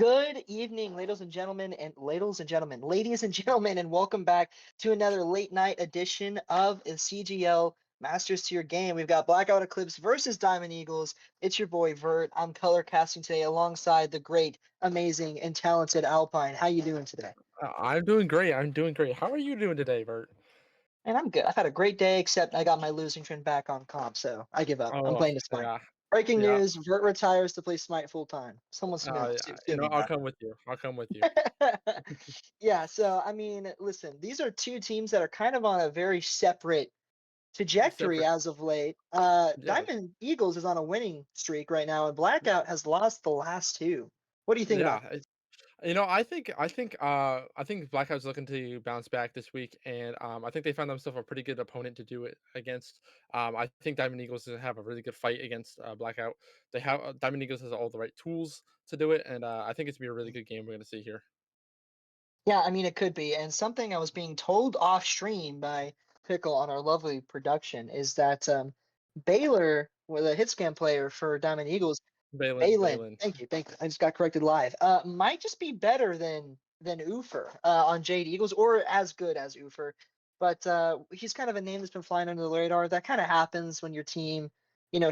Good evening, ladies and gentlemen, and welcome back to another late night edition of the CGL Masters to Your Game. We've got Blackout Eclipse versus Diamond Eagles. It's your boy Vert. I'm color casting today alongside the great, amazing, and talented Alpine. How you doing today? I'm doing great. I'm doing great. How are you doing today, Bert? And I'm good. I've had a great day, except I got my losing trend back on comp, so I give up. I'm Oh, playing to Smite. yeah, Breaking yeah. news: Vert retires to play Smite full time. Someone Yeah. sue me, I'll bro. come with you. I'll come with you. Yeah, so I mean, listen, these are two teams that are kind of on a very separate trajectory Separate. as of late. Yeah, Diamond Eagles is on a winning streak right now, and Blackout has lost the last two. What do you think yeah. about this? I think Blackout's looking to bounce back this week, and I think they found themselves a pretty good opponent to do it against. I think Diamond Eagles is gonna have a really good fight against Blackout. They have Diamond Eagles has all the right tools to do it, and I think it's gonna be a really good game we're gonna see here. Yeah, I mean, it could be. And something I was being told off stream by Pickle on our lovely production is that Baylor, with a hit scan player for Diamond Eagles, Balin, Balin. thank you. I just got corrected live. Might just be better than Ufer on Jade Eagles, or as good as Ufer. But he's kind of a name that's been flying under the radar. That kind of happens when your team,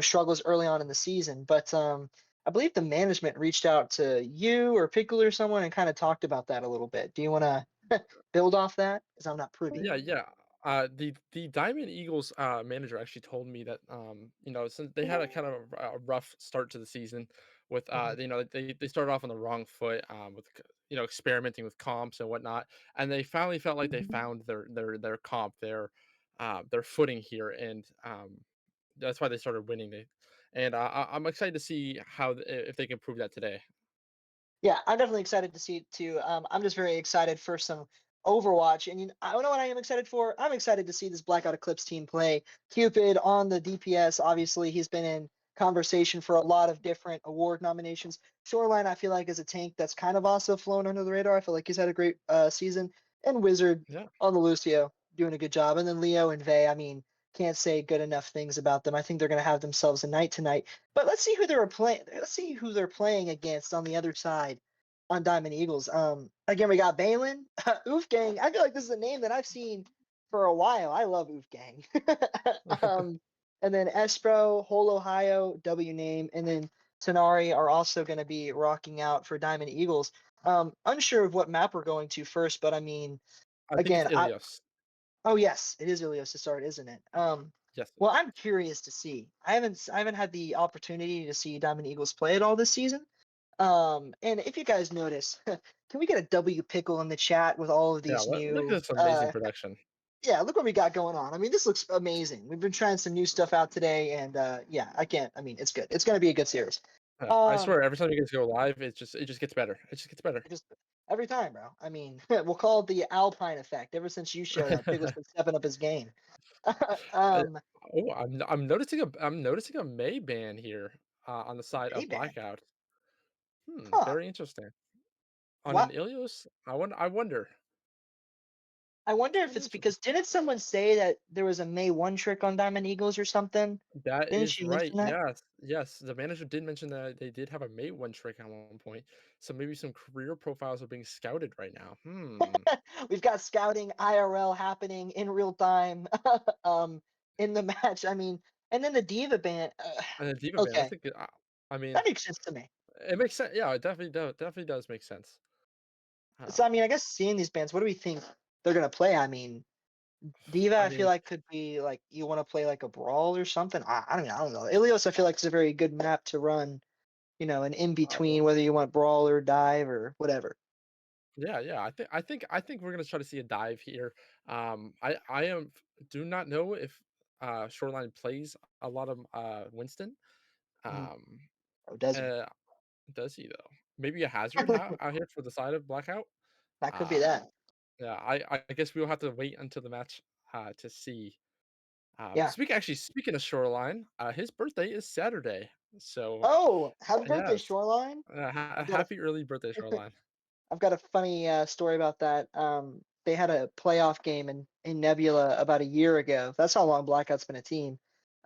struggles early on in the season. But I believe the management reached out to you or Pickle or someone and kind of talked about that a little bit. Do you want to build off that? Because I'm not Oh, privy. yeah, yeah. The Diamond Eagles manager actually told me that since they had a kind of a rough start to the season with Mhm. they started off on the wrong foot with experimenting with comps and whatnot, and they finally felt like they found their comp their footing here, and that's why they started winning. I'm excited to see if they can prove that today. Yeah, I'm definitely excited to see it too. I'm just very excited for some Overwatch, and I don't know what I am excited for. I'm excited to see this Blackout Eclipse team play. Cupid on the DPS. Obviously, he's been in conversation for a lot of different award nominations. Shoreline, I feel like, is a tank that's kind of also flown under the radar. I feel like he's had a great season. And Wizard Yeah. on the Lucio doing a good job. And then Leo and Vey, I mean, can't say good enough things about them. I think they're going to have themselves a night tonight. But let's see who they're playing. Let's see who they're playing against on the other side on Diamond Eagles. Again, we got Balin, Oof Gang. I feel like this is a name that I've seen for a while. I love Oof Gang. um, and then Espro, Whole Ohio, W name, and then Tenari are also going to be rocking out for Diamond Eagles. Unsure of what map we're going to first, but I mean, I think it's again, Ilios. oh yes, it is Ilios to start, isn't it? Yes, it Well, is. I'm curious to see. I haven't had the opportunity to see Diamond Eagles play at all this season. And if you guys notice, can we get a W pickle in the chat with all of Yeah, these look at new this amazing production. yeah, look what we got going on. I mean, this looks amazing. We've been trying some new stuff out today, and yeah, I mean, it's good. It's gonna be a good series. I Um, swear every time you guys go live, it just gets better. It just gets better. it just every time, bro. I mean, we'll call it the Alpine effect. Ever since you showed up, Pickle's been stepping up his game. Uh, um, I'm noticing a May ban here, on the side of Mayban. Blackout. Huh. Very interesting. On an What? Ilios? I wonder. I wonder It's if kinda it's interesting. because didn't someone say that there was a May 1 trick on Diamond Eagles or something? That Didn't is she right, mention that? yes, yes, the manager did mention that they did have a Mate 1 trick at one point, so maybe some career profiles are being scouted right now. We've got scouting IRL happening in real time um, in the match. I mean, and then the Diva ban. And then Diva ban, Okay, I mean, that makes sense to me. it makes sense. Yeah, it definitely does make sense. So, I Um, mean, I guess seeing these bands, what do we think they're going to play? I mean, Diva, I I feel mean, like could be like you want to play like a brawl or something. I don't know. Ilios, I feel like it's a very good map to run, an in between, whether you want brawl or dive or whatever. yeah, yeah. I think we're gonna try to see a dive here. Do not know if Shoreline plays a lot of Winston. Mhm. Um, Oh, does he? uh, does he though? Maybe a hazard out here for the side of Blackout. That could be Um, that. yeah, I guess we'll have to wait until the match to see. Yeah. Speaking of Shoreline, his birthday is Saturday, so Oh, happy birthday, yes, Shoreline. I've got a happy early birthday, Shoreline. I've got a funny story about that. They had a playoff game in Nebula about a year ago. That's how long Blackout's been a team.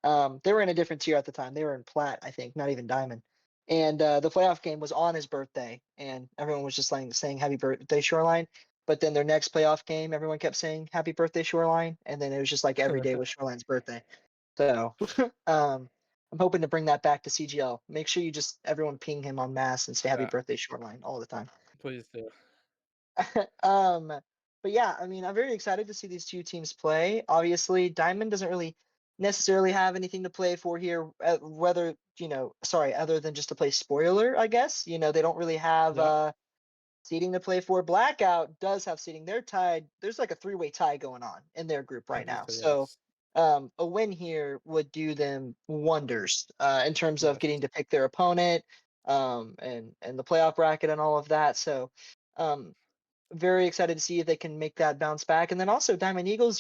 They were in a different tier at the time. They were in plat, I think, not even diamond. and the playoff game was on his birthday, and everyone was just like saying happy birthday Shoreline. But then their next playoff game, everyone kept saying happy birthday Shoreline, and then it was just like every day was Shoreline's birthday. So I'm hoping to bring that back to CGL. Make sure you just everyone ping him on mass and say happy Yeah, birthday Shoreline all the time. please do. um, but yeah, I mean, I'm very excited to see these two teams play. Obviously, Diamond doesn't really necessarily have anything to play for here, whether sorry, other than just to play spoiler, I guess. They don't really have Yeah, seeding to play for. Blackout does have seeding. They're tied. There's like a three-way tie going on in their group I right believe now. so. So Yes, a win here would do them wonders in terms of yes. getting to pick their opponent and the playoff bracket and all of that. So um, very excited to see if they can make that bounce back. And then also Diamond Eagles,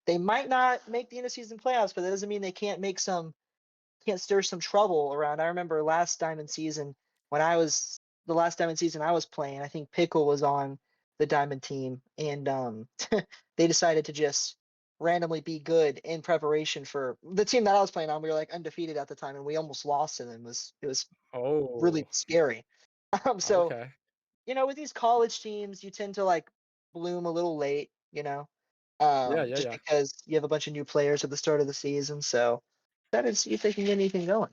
they might not make the end of season playoffs, but that doesn't mean they can't stir some trouble around. I remember last Diamond season when I was the last Diamond season I was playing, I think Pickle was on the Diamond team, and they decided to just randomly be good in preparation for the team that I was playing on. We were like undefeated at the time, and we almost lost to them. It was really Oh, scary. So okay. with these college teams, you tend to like bloom a little late, Yeah, yeah, just yeah. because you have a bunch of new players at the start of the season. So excited to see if they can get anything going.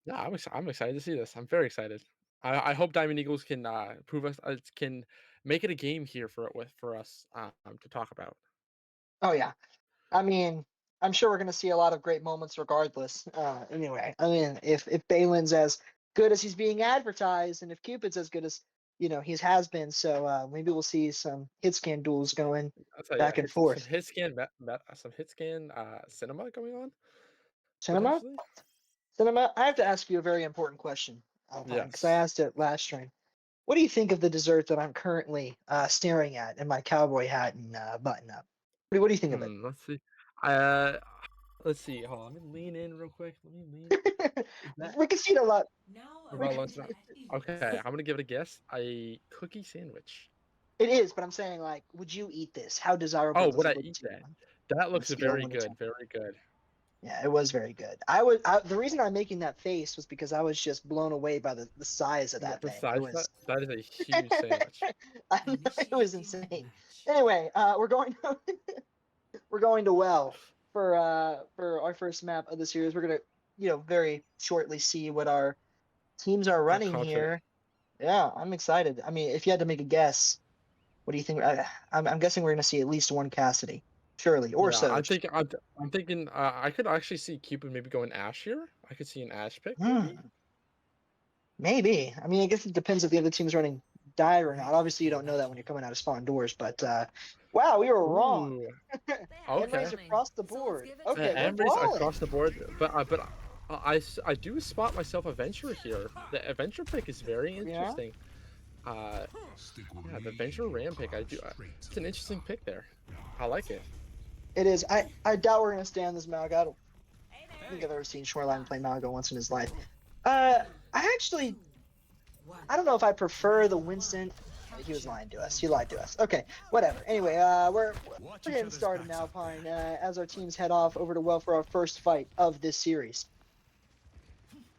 Yeah, I'm excited to see this. I'm very excited. I hope Diamond Eagles can prove us can make it a game here for us to talk about. Oh yeah, I mean, I'm sure we're gonna see a lot of great moments regardless. Anyway, I mean, if Balin's as good as he's being advertised, and if Cupid's as good as he has been, so maybe we'll see some hit scan duels going I'll tell you, back and some forth. hit scan some hit scan cinema going on Cinema, potentially. cinema. I have to ask you a very important question, Alpine, because I Yes. asked it last stream. What do you think of the dessert that I'm currently staring at in my cowboy hat and button up? What do you think of it? Let's see. Uh, let's see. Hold on. Let me lean in real quick. Let me lean. Is that We can see it a lot. We about can, lunch now? Okay, I'm gonna give it a guess. A cookie sandwich. it is, but I'm saying like, would you eat this? How desirable Oh, does would it I look eat to you that? That on a looks scale of very 1 to 10? good. Very good. Yeah, it was very good. The reason I'm making that face was because I was just blown away by the size of Yeah, that the thing. It size of was, that is a huge sandwich. it was insane. Anyway, we're going to well for our first map of the series. We're gonna very shortly see what our teams are Our running concert. here. Yeah, I'm excited. I mean, if you had to make a guess, what do you think? I'm guessing we're going to see at least one Cassidy, surely, or Yeah, Soj. I'm thinking I could actually see Cupid maybe going Ash here. I could see an Ash pick maybe. Hmm, maybe. I mean, I guess it depends if the other team's running dive or not. Obviously, you don't know that when you're coming out of spawn doors, but wow, we were wrong. Ooh, End okay. race across the board. Okay, we're Amber's balling. across the board, I do spot myself a venture here. The adventure pick is very Yeah, interesting. Uh, yeah, the venture ram pick. I do. It's an interesting pick there. I like it. it is. I doubt we're going to stay on this Malga. I don't think I've ever seen Shoreline play Malga once in his life. I actually I don't know if I prefer the Winston. He was lying to us. He lied to us. Okay, whatever. Anyway, we're getting started now, Pine. As our teams head off over to well for our first fight of this series.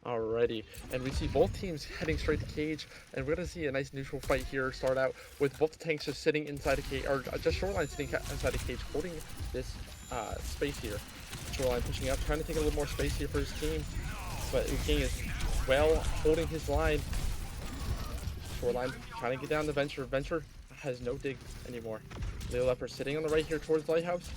Alrighty, and we see both teams heading straight to cage, and we're gonna see a nice neutral fight here start out with both the tanks just sitting inside a cage, or just Shoreline sitting inside a cage, holding this space here. Shoreline pushing up, trying to take a little more space here for his team, but King is well holding his line. Shoreline trying to get down the Venture. Venture has no dig anymore. Leo Leopard sitting on the right here towards Lighthouse.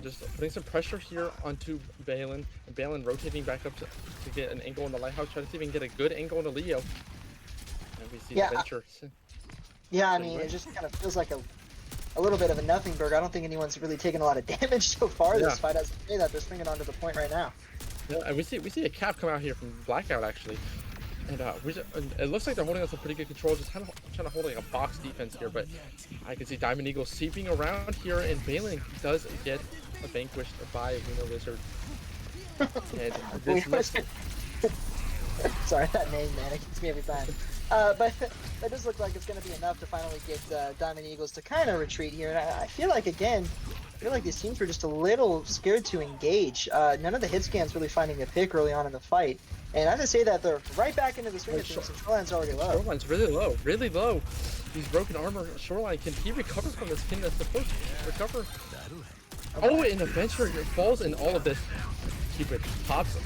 Just putting some pressure here onto Balin. And Balin rotating back up to get an angle on the Lighthouse. Trying to see if he can get a good angle on the Leo. And we see the Yeah, Venture yeah. I sitting mean, it right. just kind of feels like a little bit of a nothing burger. I don't think anyone's really taken a lot of damage so far Yeah. this fight. As I say that, they're swinging onto the point right now. Yeah, and we see a cap come out here from Blackout actually. And and it looks like they're holding us in pretty good control, just kind of trying to hold like a box defense here. But I can see Diamond Eagle seeping around here, and Balin does get vanquished by Lunar Lizard. And this looks Sorry, that name, man, it gets me every time. But that does look like it's going to be enough to finally get Diamond Eagles to kind of retreat here. And I feel like, again, I feel like these teams were just a little scared to engage. None of the hit scans really finding a pick early on in the fight. And I have to say that they're right back into the swing Oh, of things, and Shoreline's already low. Shoreline's really low, really low. These broken armor. Shoreline, can he recover from this? Can the support recover? Oh, and Adventure falls in all of this. Cupid pops the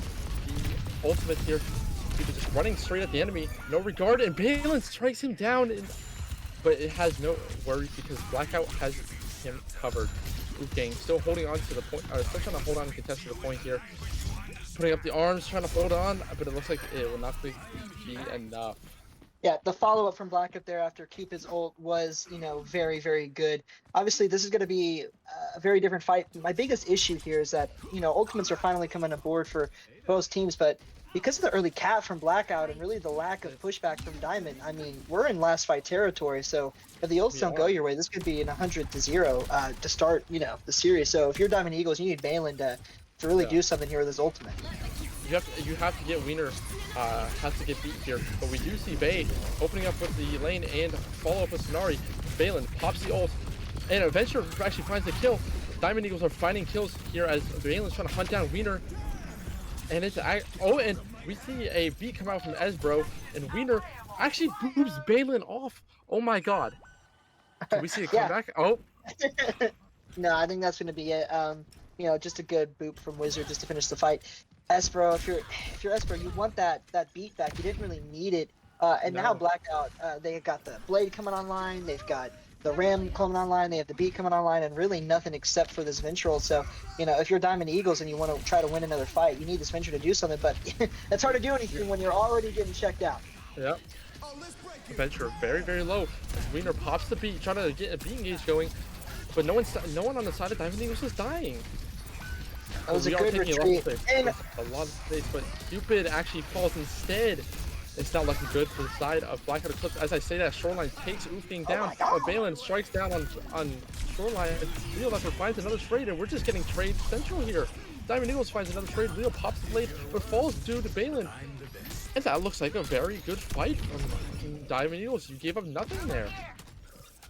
ultimate here. Cupid just running straight at the enemy, no regard, and Balin strikes him down. But it has no worries because Blackout has him covered. Wolfgang still holding on to the point, still trying to hold on and contest to the point here. Putting up the arms, trying to hold on, but it looks like it will not be enough. Yeah, the follow-up from Blackout there after Cupid's ult was, very, very good. Obviously, this is going to be a very different fight. My biggest issue here is that, ultimates are finally coming aboard for both teams, but because of the early cap from Blackout and really the lack of pushback from Diamond, I mean, we're in last fight territory. So if the ults don't go your way, this could be an 100-0 to start, the series. So if you're Diamond Eagles, you need Balin to really do something here with his ultimate. You have to get Wiener has to get beat here, but we do see Bay opening up with the lane and follow up with Sonari. Balin pops the ult, and Adventure actually finds the kill. Diamond Eagles are finding kills here as Balin's trying to hunt down Wiener, and and we see a beat come out from Esbro, and Wiener actually booms Balin off. Oh my god! Can we see a comeback? Oh. No, I think that's going to be it. Just a good boop from Wizard just to finish the fight. Espero, if you're Espero, you want that beat back. You didn't really need it. And now Blackout, they got the Blade coming online. They've got the Ram coming online. They have the beat coming online, and really nothing except for this Ventral. So, if you're Diamond Eagles and you want to try to win another fight, you need this Venture to do something. But it's hard to do anything when you're already getting checked out. Yep. Venture very, very low. Wiener pops the beat, trying to get a beat engage going. But no one on the side of Diamond Eagles is dying. That was a good retreat. A lot of space, but Cupid actually falls instead. It's not looking good for the side of Blackout Eclipse. As I say that, Shoreline takes Wolfgang down. But Balin strikes down on Shoreline. Leo Leopard finds another trade, and we're just getting trade central here. Diamond Eagles finds another trade. Leo pops the blade, but falls due to Balin. And that looks like a very good fight from Diamond Eagles. You gave up nothing there.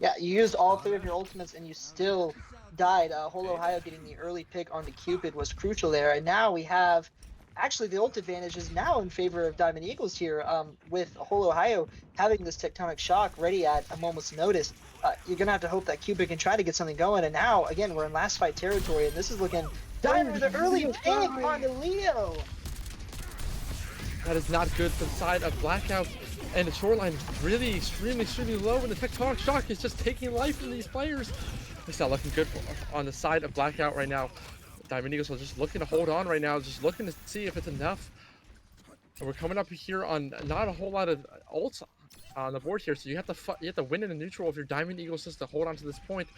Yeah, you used all 3 of your ultimates and you still died. Whole Ohio getting the early pick onto Cupid was crucial there. And now we have, actually the ult advantage is now in favor of Diamond Eagles here, with Whole Ohio having this tectonic shock ready at a moment's notice. You're going to have to hope that Cupid can try to get something going. And now, again, we're in last fight territory, and this is looking Diamond with an early pick onto Leo. That is not good for the side of Blackout. And the Shoreline really extremely low, and the tectonic shock is just taking life from these players. It's not looking good on the side of Blackout right now. Diamond Eagles are just looking to hold on right now, just looking to see if it's enough. And we're coming up here on not a whole lot of ults on the board here, so you have to win in the neutral if you're Diamond Eagles just to hold on to this point.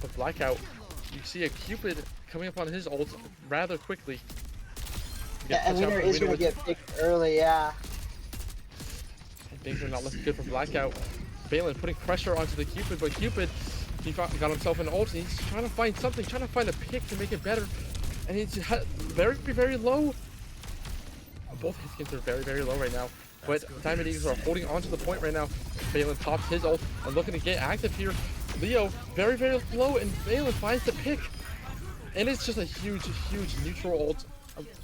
But Blackout, you see a Cupid coming up on his ult rather quickly. Yeah, and Wiener is going to get picked early, yeah. Things are not looking good for Blackout. Balin putting pressure onto the Cupid, but Cupid, he got himself an ult, and he's trying to find something, trying to find a pick to make it better. And he's very low. Both his skins are very low right now. But Diamond Eagles are holding on to the point right now. Balin pops his ult and looking to get active here. Leo, very low, and Balin finds the pick. And it's just a huge neutral ult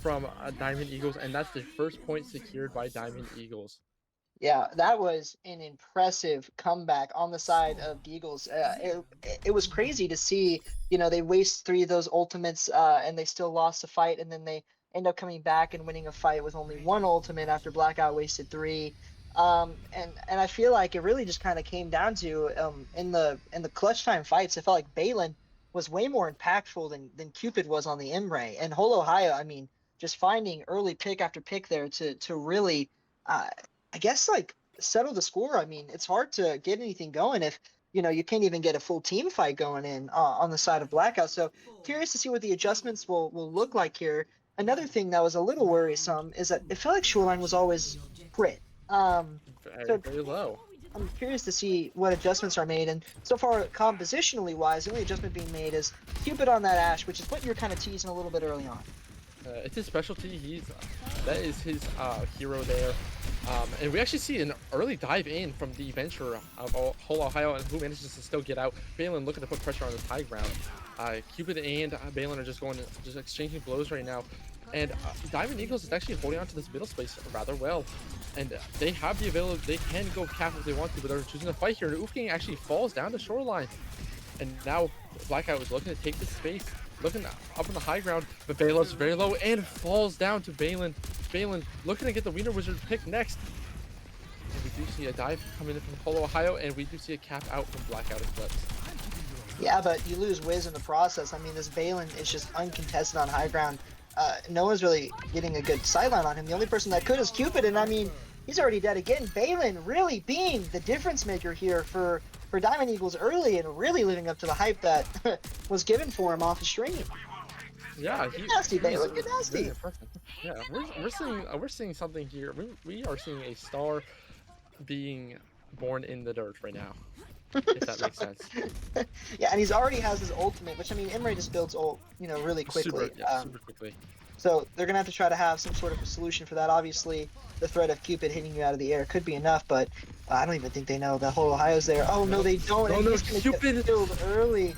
from Diamond Eagles, and that's the first point secured by Diamond Eagles. Yeah, that was an impressive comeback on the side of the Eagles. It was crazy to see, they waste 3 of those ultimates and they still lost a fight, and then they end up coming back and winning a fight with only 1 ultimate after Blackout wasted 3. And I feel like it really just kind of came down to in the clutch time fights, I felt like Balin was way more impactful than Cupid was on the Imray. And Whole Ohio, I mean, just finding early pick after pick there to really I guess settle the score. I mean, it's hard to get anything going if you can't even get a full team fight going in on the side of Blackout. So curious to see what the adjustments will look like here. Another thing that was a little worrisome is that it felt like Shoreline was always crit. Very low. I'm curious to see what adjustments are made, and so far compositionally wise, the only adjustment being made is Cupid on that Ashe, which is what you're kind of teasing a little bit early on. It's his specialty. That is his hero there. And we actually see an early dive in from the Venture of Whole Ohio, and who manages to still get out. Balin looking to put pressure on the high ground. Cupid and Balin are just exchanging blows right now. And Diamond Eagles is actually holding on to this middle space rather well. And they have the ability, they can go cap if they want to, but they're choosing to fight here. And Ufking actually falls down the shoreline. And now Blackout is looking to take the space, looking up on the high ground, but Balon's very low and falls down to Balon. Balon looking to get the Wiener Wizard pick next. And we do see a dive coming in from Polo, Ohio, and we do see a cap out from Blackout Eclipse. Yeah, but you lose Wiz in the process. I mean, this Balin is just uncontested on high ground. No one's really getting a good sideline on him. The only person that could is Cupid, and I mean, he's already dead again. Balin really being the difference maker here for Diamond Eagles early and really living up to the hype that was given for him off the stream. Yeah, Get nasty, Balin. Get nasty. Yeah, we're seeing something here. We are seeing a star being born in the dirt right now. If that makes sense. Yeah, and he's already has his ultimate, which I mean, Imre just builds ult, really quickly. Super quickly. So they're gonna have to try to have some sort of a solution for that. Obviously, the threat of Cupid hitting you out of the air could be enough, but I don't even think they know that whole Ohio's there. Oh no, they don't. Oh and no, he's gonna Cupid get killed early.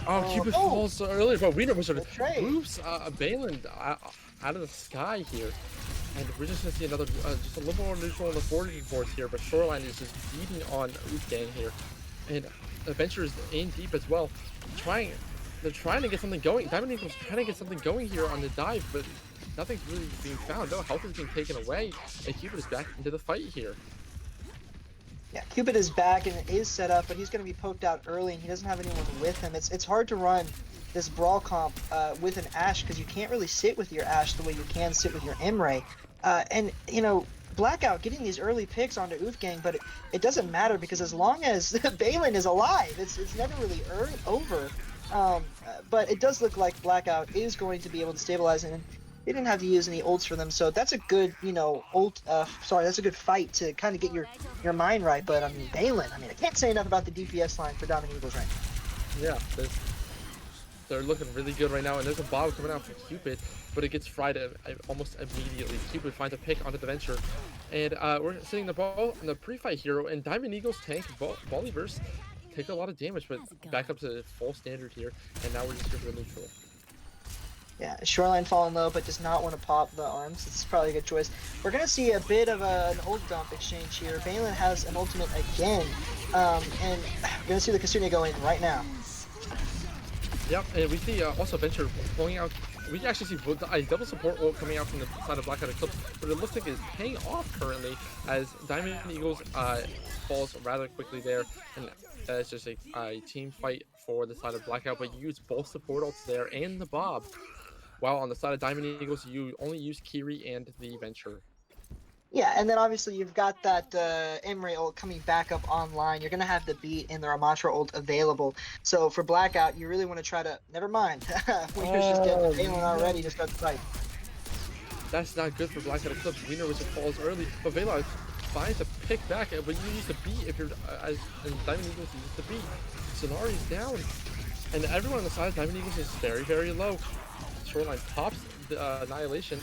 Oh, Cupid falls so early, but Wiener Wizard right. moves Balin out of the sky here. And we're just going to see another, just a little more neutral on the forwarding boards here, but Shoreline is just beating on Wolfgang here. And Adventure is in deep as well. They're trying to get something going. Diamond Eagle's trying to get something going here on the dive, but nothing's really being found. No health is being taken away, and Cupid is back into the fight here. Yeah, Cupid is back and is set up, but he's going to be poked out early, and he doesn't have anyone with him. It's hard to run this brawl comp with an Ashe because you can't really sit with your Ashe the way you can sit with your Imre. And Blackout getting these early picks onto Wolfgang, but it doesn't matter because as long as Balin is alive, it's never really over. But it does look like Blackout is going to be able to stabilize it, and they didn't have to use any ults for them, so that's a good, that's a good fight to kind of get your mind right. But I mean, Balin, I can't say enough about the DPS line for Diamond Eagles right now. Yeah, they're looking really good right now, and there's a bomb coming out from Cupid, but it gets fried almost immediately. Cupid finds a pick onto the Venture, and we're seeing the ball in the pre-fight hero, and Diamond Eagles tank Volleyverse take a lot of damage, but back up to full standard here, and now we're just here for the neutral. Yeah, Shoreline falling low, but does not want to pop the arms. It's probably a good choice. We're going to see a bit of an ult dump exchange here. Balin has an ultimate again, and we're going to see the Kasunia go in right now. Yep, and we see also Venture pulling out. We actually see a double support ult coming out from the side of Blackout Eclipse, but it looks like it's paying off currently as Diamond Eagles falls rather quickly there, and it's just a team fight for the side of Blackout, but you use both support ults there and the Bob, while on the side of Diamond Eagles you only use Kiri and the Venture. Yeah, and then obviously you've got that Imre ult coming back up online. You're going to have the beat and the Ramatra ult available. So for Blackout, you really want to try to... Never mind. Wiener's just getting Balin already to start the fight. That's not good for Blackout Eclipse. Wiener Wizard falls early, but Balin finds a pick back, but you use the beat if you're... and Diamond Eagles uses the beat. Sonari's down. And everyone on the side of Diamond Eagles is very, very low. Shoreline pops the Annihilation.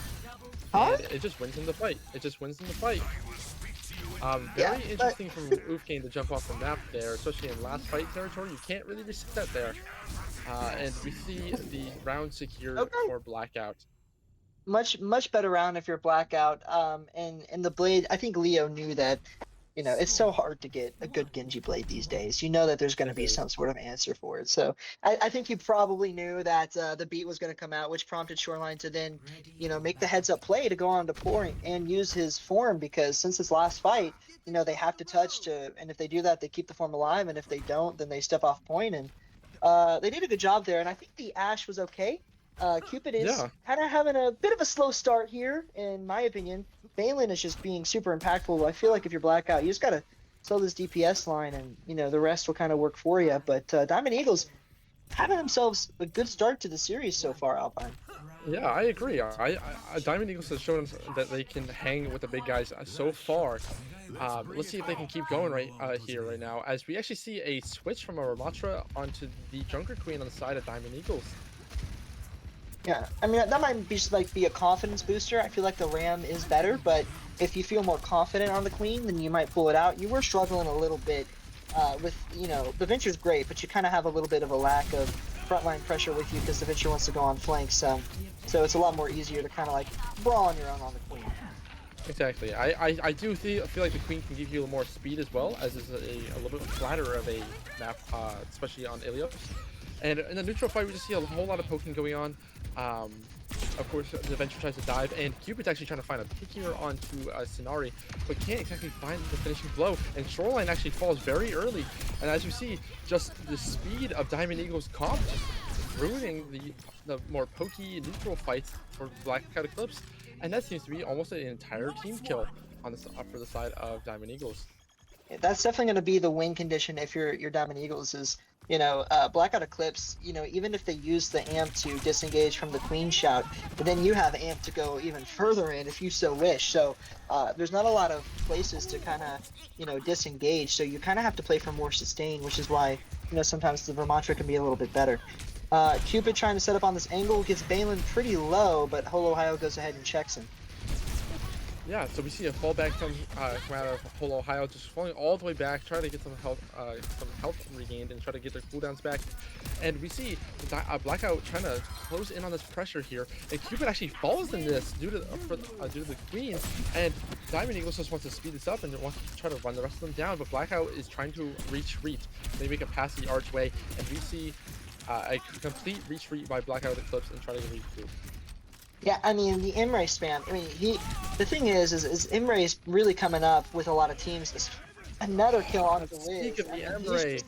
And it just wins in the fight. Very interesting from Wolfgang to jump off the map there, especially in last fight territory. You can't really reset there. And we see the round secure for Blackout. Much better round if you're Blackout. And the blade, I think Leo knew that. It's so hard to get a good Genji blade these days. You know that there's going to be some sort of answer for it. So I think he probably knew that the beat was going to come out, which prompted Shoreline to then, make the heads up play to go on to pouring and use his form, because since his last fight, they have to touch and if they do that, they keep the form alive. And if they don't, then they step off point. And they did a good job there. And I think the Ashe was okay. Cupid is kind of having a bit of a slow start here, in my opinion. Balin is just being super impactful. I feel like if you're Blackout, you just got to sell this DPS line and, the rest will kind of work for you. But Diamond Eagles having themselves a good start to the series so far, Alpine. Yeah, I agree. Diamond Eagles has shown us that they can hang with the big guys so far. Let's see if they can keep going right now, as we actually see a switch from a Ramatra onto the Junker Queen on the side of Diamond Eagles. Yeah, that might be a confidence booster. I feel like the Ram is better, but if you feel more confident on the Queen, then you might pull it out. You were struggling a little bit with, the Venture's great, but you kind of have a little bit of a lack of frontline pressure with you because the Venture wants to go on flanks. So it's a lot more easier to kind of like brawl on your own on the queen. Exactly. I do feel like the queen can give you a little more speed as well, as is a little bit flatter of a map, especially on Ilios. And in the neutral fight, we just see a whole lot of poking going on. Um, of course, the Venture tries to dive, and Cupid's actually trying to find a pick here onto Sonari, but can't exactly find the finishing blow. And Shoreline actually falls very early. And as you see, just the speed of Diamond Eagle's comp just ruining the more pokey neutral fights for Blackout Eclipse. And that seems to be almost an entire team kill on this for the side of Diamond Eagles. That's definitely going to be the win condition if your Diamond Eagles is Blackout Eclipse. Even if they use the amp to disengage from the Queen shout, but then you have amp to go even further in if you so wish. So there's not a lot of places to kind of disengage. So you kind of have to play for more sustain, which is why sometimes the Vermantra can be a little bit better. Cupid trying to set up on this angle gets Balin pretty low, but Holo Ohio goes ahead and checks him. Yeah, so we see a fallback come out of Whole Ohio, just falling all the way back, trying to get some health regained, and try to get their cooldowns back. And we see Blackout trying to close in on this pressure here, and Cupid actually falls in this due to the Queen. And Diamond Eagles just wants to speed this up and wants to try to run the rest of them down, but Blackout is trying to retreat. They make it past the archway, and we see a complete retreat by Blackout Eclipse and try to regroup. Yeah, I mean the Imre spam. I mean the thing is Imre is really coming up with a lot of teams. Another kill on the Speak Wiz. of I the mean Emre.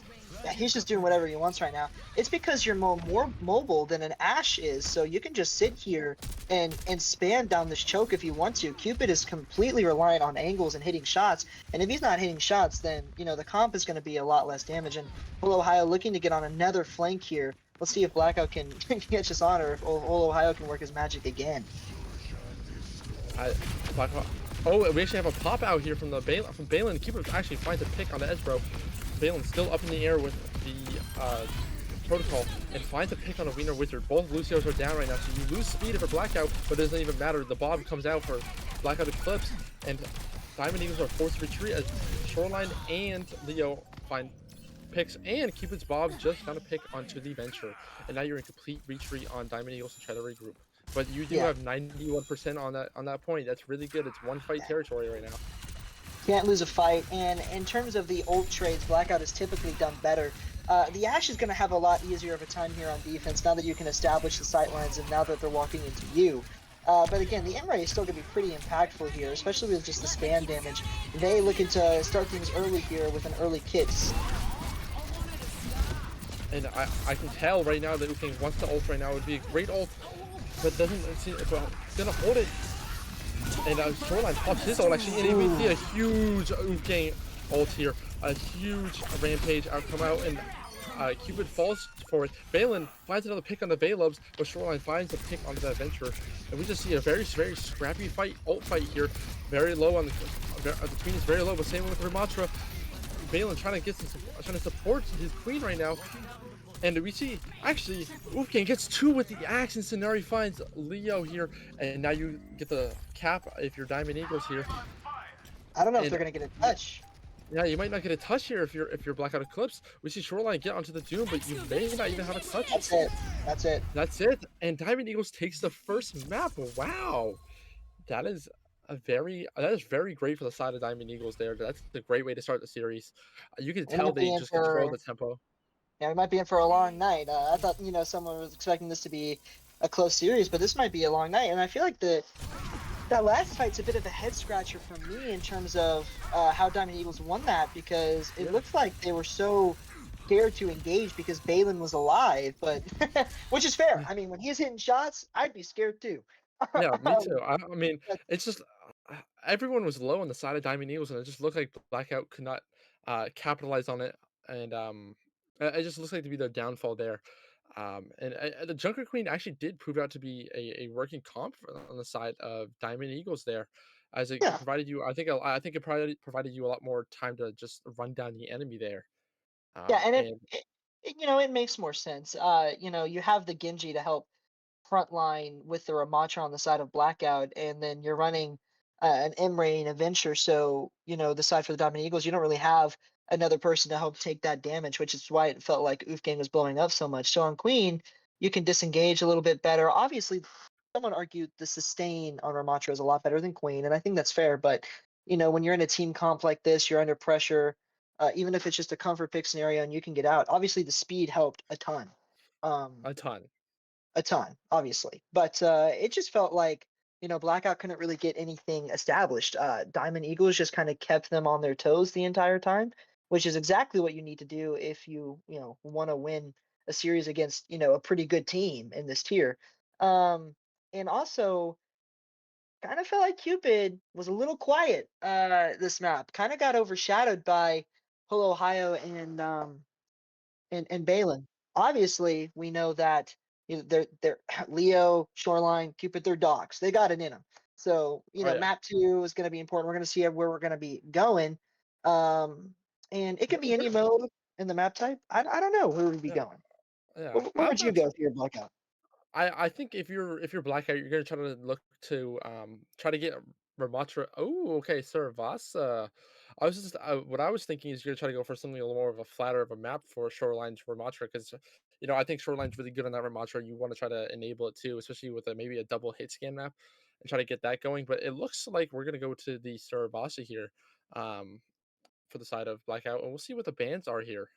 he's just doing whatever he wants right now. It's because you're more mobile than an Ashe is, so you can just sit here and span down this choke if you want to. Cupid is completely reliant on angles and hitting shots, and if he's not hitting shots, then the comp is going to be a lot less damage. And Olo Ohio looking to get on another flank here. Let's see if Blackout can catch us on, or if Olo Ohio can work his magic again. I, oh, we actually have a pop out here from Balin. Cupid actually finds a pick on the edge, bro. Balin's still up in the air with the protocol and finds a pick on a Wiener Wizard. Both Lucios are down right now, so you lose speed for Blackout, but it doesn't even matter. The Bob comes out for Blackout Eclipse, and Diamond Eagles are forced to retreat as Shoreline and Leo find picks, and Cupid's Bob just found a pick onto the Venture, and now you're in complete retreat on Diamond Eagles to try to regroup. But you do Yeah, have 91% on that point. That's really good. It's one fight territory right now. can't lose a fight. And in terms of the ult trades, Blackout has typically done better. The Ashe is going to have a lot easier of a time here on defense now that you can establish the sight lines and now that they're walking into you. But again, the Emre is still going to be pretty impactful here, especially with just the spam damage. They looking to start things early here with an early kits. And I can tell right now that Ufeng wants to ult right now. It would be a great ult, but doesn't seem, but gonna hold it. And Shoreline pops his ult actually, and we see a huge Ufeng ult here, a huge rampage come out, and Cupid falls for it. Balin finds another pick on the Valubs, but Shoreline finds a pick onto that Venture, and we just see a very scrappy ult fight here. Very low on the queen is very low, but same with Ramatra. Balin trying to support his queen right now. And we see, actually, Ufeng gets two with the axe, and Sonari finds Leo here, and now you get the cap if you're Diamond Eagles here. I don't know if And they're going to get a touch. yeah, you might not get a touch here if you're Blackout Eclipse. We see Shoreline get onto the Doom, but you may not even have a touch. That's it. That's it. That's it. And Diamond Eagles takes the first map. Wow, that is that is very great for the side of Diamond Eagles there. That's a great way to start the series. You can We tell might be they in just control for the tempo. Yeah, we might be in for a long night. I thought someone was expecting this to be a close series, but this might be a long night. And I feel like that last fight's a bit of a head scratcher for me in terms of how Diamond Eagles won that, because it Yeah. looked like they were so scared to engage because Balin was alive, but which is fair. I mean, when he's hitting shots, I'd be scared too. Yeah, me too. I mean, But it's just everyone was low on the side of Diamond Eagles, and it just looked like Blackout could not capitalize on it, and it just looks like to be their downfall there. And the Junker Queen actually did prove out to be a working comp on the side of Diamond Eagles there, as it yeah, provided you. I think it provided you a lot more time to just run down the enemy there. yeah, and And it makes more sense. You have the Genji to help frontline with the Ramattra on the side of Blackout, and then you're running an Emre and a Venture. So the side for the Diamond Eagles, you don't really have another person to help take that damage, which is why it felt like Ufgang was blowing up so much. So on Queen, you can disengage a little bit better. Obviously, someone argued the sustain on Ramatra is a lot better than Queen, and I think that's fair. But when you're in a team comp like this, you're under pressure. Even if it's just a comfort pick scenario and you can get out, obviously the speed helped a ton. Um, A ton. a ton, obviously. But it just felt like, Blackout couldn't really get anything established. Diamond Eagles just kind of kept them on their toes the entire time, which is exactly what you need to do if you want to win a series against, a pretty good team in this tier. Um, and also, kind of felt like Cupid was a little quiet this map. Kind of got overshadowed by Hello Ohio and Balin. Obviously, we know that they're Leo, Shoreline, Cupid, they're dogs. They got it in them. So Oh yeah. map two is going to be important. We're going to see where we're going to be going, um, and it can be any mode in the map type. I don't know where we'd be Yeah, going. yeah. Where I'm would you not go for your blackout? I think if you're Blackout, you're gonna try to look to try to get Ramatra. Oh, okay, Saravasa. I was just what I was thinking is you're gonna try to go for something a little more of a flatter of a map for Shoreline to Ramatra because I think Shoreline's really good on that Ramatra. You want to try to enable it too, especially with maybe a double hit scan map and try to get that going. But it looks like we're gonna go to the Saravasa here, um, for the side of Blackout, and we'll see what the bans are here.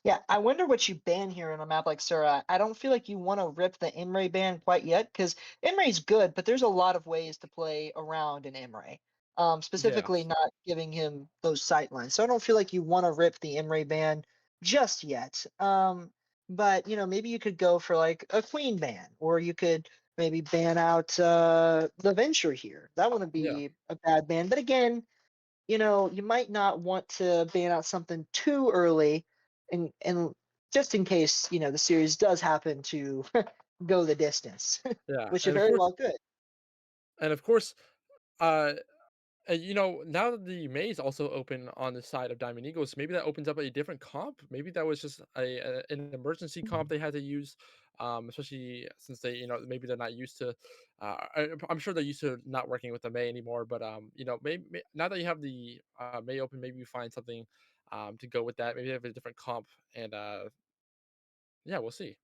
Yeah, I wonder what you ban here in a map like Sura. I don't feel like you want to rip the Imre ban quite yet because Imre's good, but there's a lot of ways to play around an Imre. Yeah, Specifically not giving him those sight lines. So I don't feel like you want to rip the Imre ban just yet. But maybe you could go for like a Queen ban, or you could maybe ban out the Venture here. That wouldn't yeah, be a bad ban. But again, you might not want to ban out something too early, and just in case, the series does happen to go the distance, yeah, which it very well could. and of course, uh, now that the maze also open on the side of Diamond Eagles, maybe that opens up a different comp. Maybe that was just an emergency comp they had to use, especially since maybe they're not used to. I'm sure they're used to not working with the May anymore. But maybe now that you have the May open, maybe you find something to go with that. Maybe they have a different comp, and yeah, we'll see.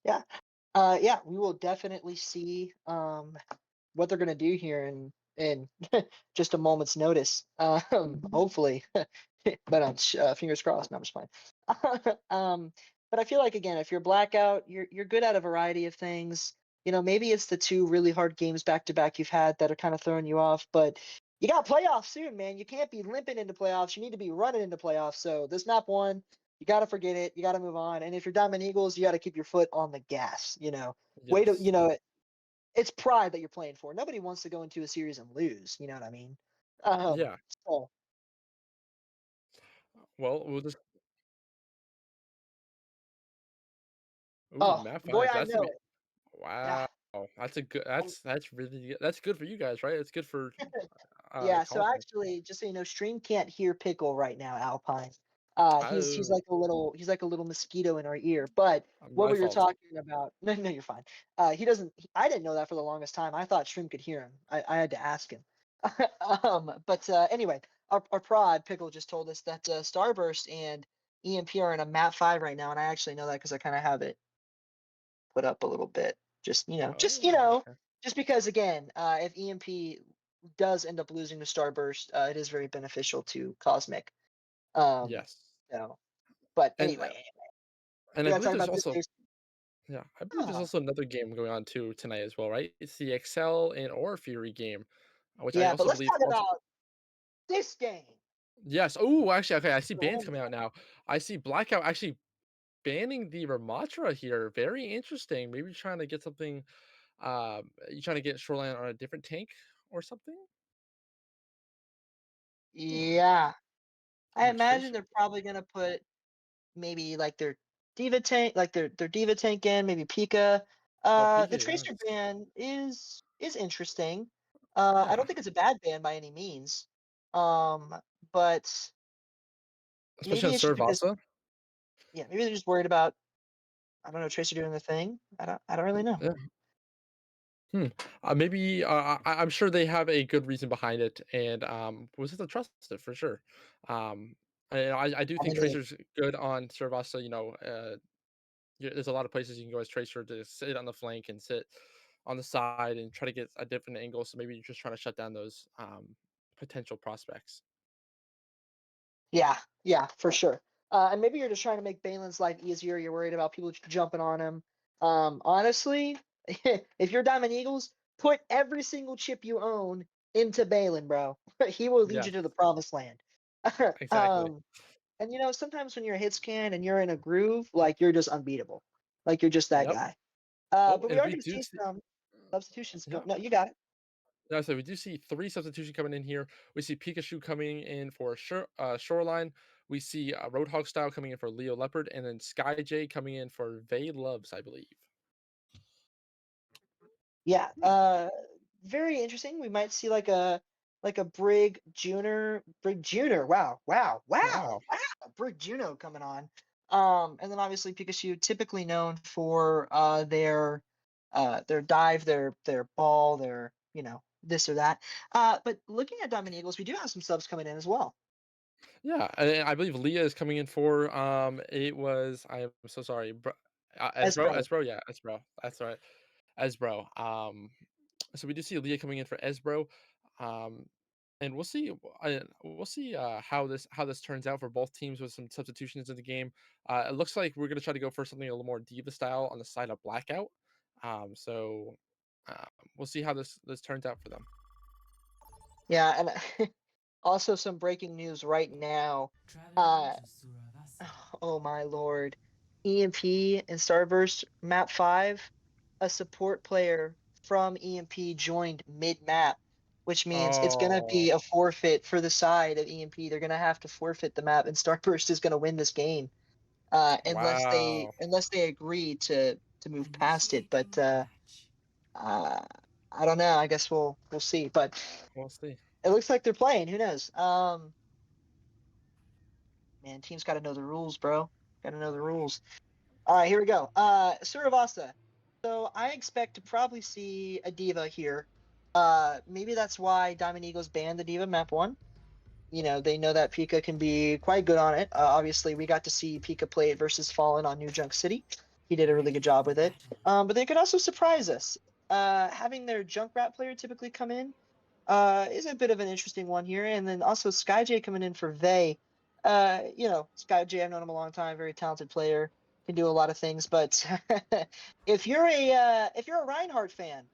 Yeah. Yeah, we will definitely see what they're gonna do here in just a moment's notice. Hopefully. But fingers crossed. No, I'm just fine. But I feel like again, if you're blackout, you're good at a variety of things. Maybe it's the two really hard games back to back you've had that are kind of throwing you off, but you got playoffs soon, man. You can't be limping into playoffs. You need to be running into playoffs. So this map one, you got to forget it. You got to move on. And if you're Diamond Eagles, you got to keep your foot on the gas. Wait, Yes. it's pride that you're playing for. Nobody wants to go into a series and lose. You know what I mean? Yeah. So, Well, we'll just. Ooh, oh map boy, five. I That's gonna know be. it. Wow. Yeah. That's a good Um, that's really good. That's good for you guys, right? It's good for, Yeah, so Cosmic. actually, just so you know, Stream can't hear Pickle right now, Alpine. He's Oh, like a little mosquito in our ear. But what my were you fault. talking about? No, no, you're fine. He doesn't. I didn't know that for the longest time. I thought Stream could hear him. I had to ask him. But anyway, our prod Pickle just told us that Starburst and EMP are in a map 5 right now, and I actually know that because I kind of have it put up a little bit. Oh, okay. Just because again, if EMP does end up losing to Starburst, it is very beneficial to Cosmic. Um, Yes. so, but And, we I gotta believe talk there's about this also series. yeah, I believe there's Oh, also another game going on too tonight as well, right? It's the Excel and Aura Fury game, which I yeah, but also let's believe talk also. about this game. Yes. Oh, actually, okay, I see The bans home coming out stretch. now. I see Blackout actually banning the Ramatra here. Very interesting. Maybe trying to get something, you trying to get Shoreline on a different tank or something? Hmm, Yeah, I and imagine Tracer. they're probably gonna put maybe like their diva tank, like their diva tank in, maybe Pika. Oh, The PK, tracer yes. ban is interesting. I Yeah, don't think it's a bad ban by any means. Um, but especially on maybe it's just because Servasa. yeah, maybe they're just worried about I don't know Tracer doing the thing. I don't really know. Yeah. Hmm. Maybe I'm sure they have a good reason behind it, and we'll just have to trust it for sure. Um, I do I think mean, Tracer's good on Cervasa. There's a lot of places you can go as Tracer to sit on the flank and sit on the side and try to get a different angle. So maybe you're just trying to shut down those potential prospects. yeah, yeah, for sure. And maybe you're just trying to make Balin's life easier. You're worried about people jumping on him. Honestly, if you're Diamond Eagles, put every single chip you own into Balin, bro. He will lead you Yes, to the promised land. exactly. um, and sometimes when you're a hit scan and you're in a groove, like you're just unbeatable. Like you're just that Yep. guy. Oh, But we and are we going to do see see. some substitutions go. Yeah. No, you got it. No, so we do see 3 substitution coming in here. We see Pikachu coming in for Shoreline. We see Roadhog Style coming in for Leo Leopard, and then Sky J coming in for Vey Loves, I believe. Yeah. Hmm. Very interesting. We might see like a Brig Junior. Wow, wow, wow, Wow. wow. Brig Juno coming on. And then obviously Pikachu, typically known for their dive, their ball, their this or that. But looking at Diamond Eagles, we do have some subs coming in as well. Yeah, and I believe Leah is coming in for it was I am so sorry, Esbro, Espro. Esbro, yeah, Esbro. That's right. Esbro. So we do see Leah coming in for Esbro. Um and we'll see how this turns out for both teams with some substitutions in the game. It looks like we're gonna try to go for something a little more diva style on the side of Blackout. So we'll see how this turns out for them. Yeah, and also some breaking news right now. Uh, Oh my lord. EMP and Starburst map 5, a support player from EMP joined mid-map, which means it's gonna Oh be a forfeit for the side of EMP. They're gonna have to forfeit the map, and Starburst is gonna win this game, unless they wow. unless they agree to move past it. But uh, I don't know. I guess we'll see. But We'll see. it looks like they're playing. Who knows? Man, teams got to know the rules, bro. Got to know the rules. All right, here we go. Suravasa. So I expect to probably see a diva here. Maybe that's why Diamond Eagles banned the diva map one. They know that Pika can be quite good on it. Obviously, we got to see Pika play it versus Fallen on New Junk City. He did a really good job with it. But they could also surprise us. Having their Junkrat player typically come in is a bit of an interesting one here. And then also SkyJ coming in for Vey. SkyJ, I've known him a long time, very talented player, can do a lot of things. But if you're a Reinhardt fan,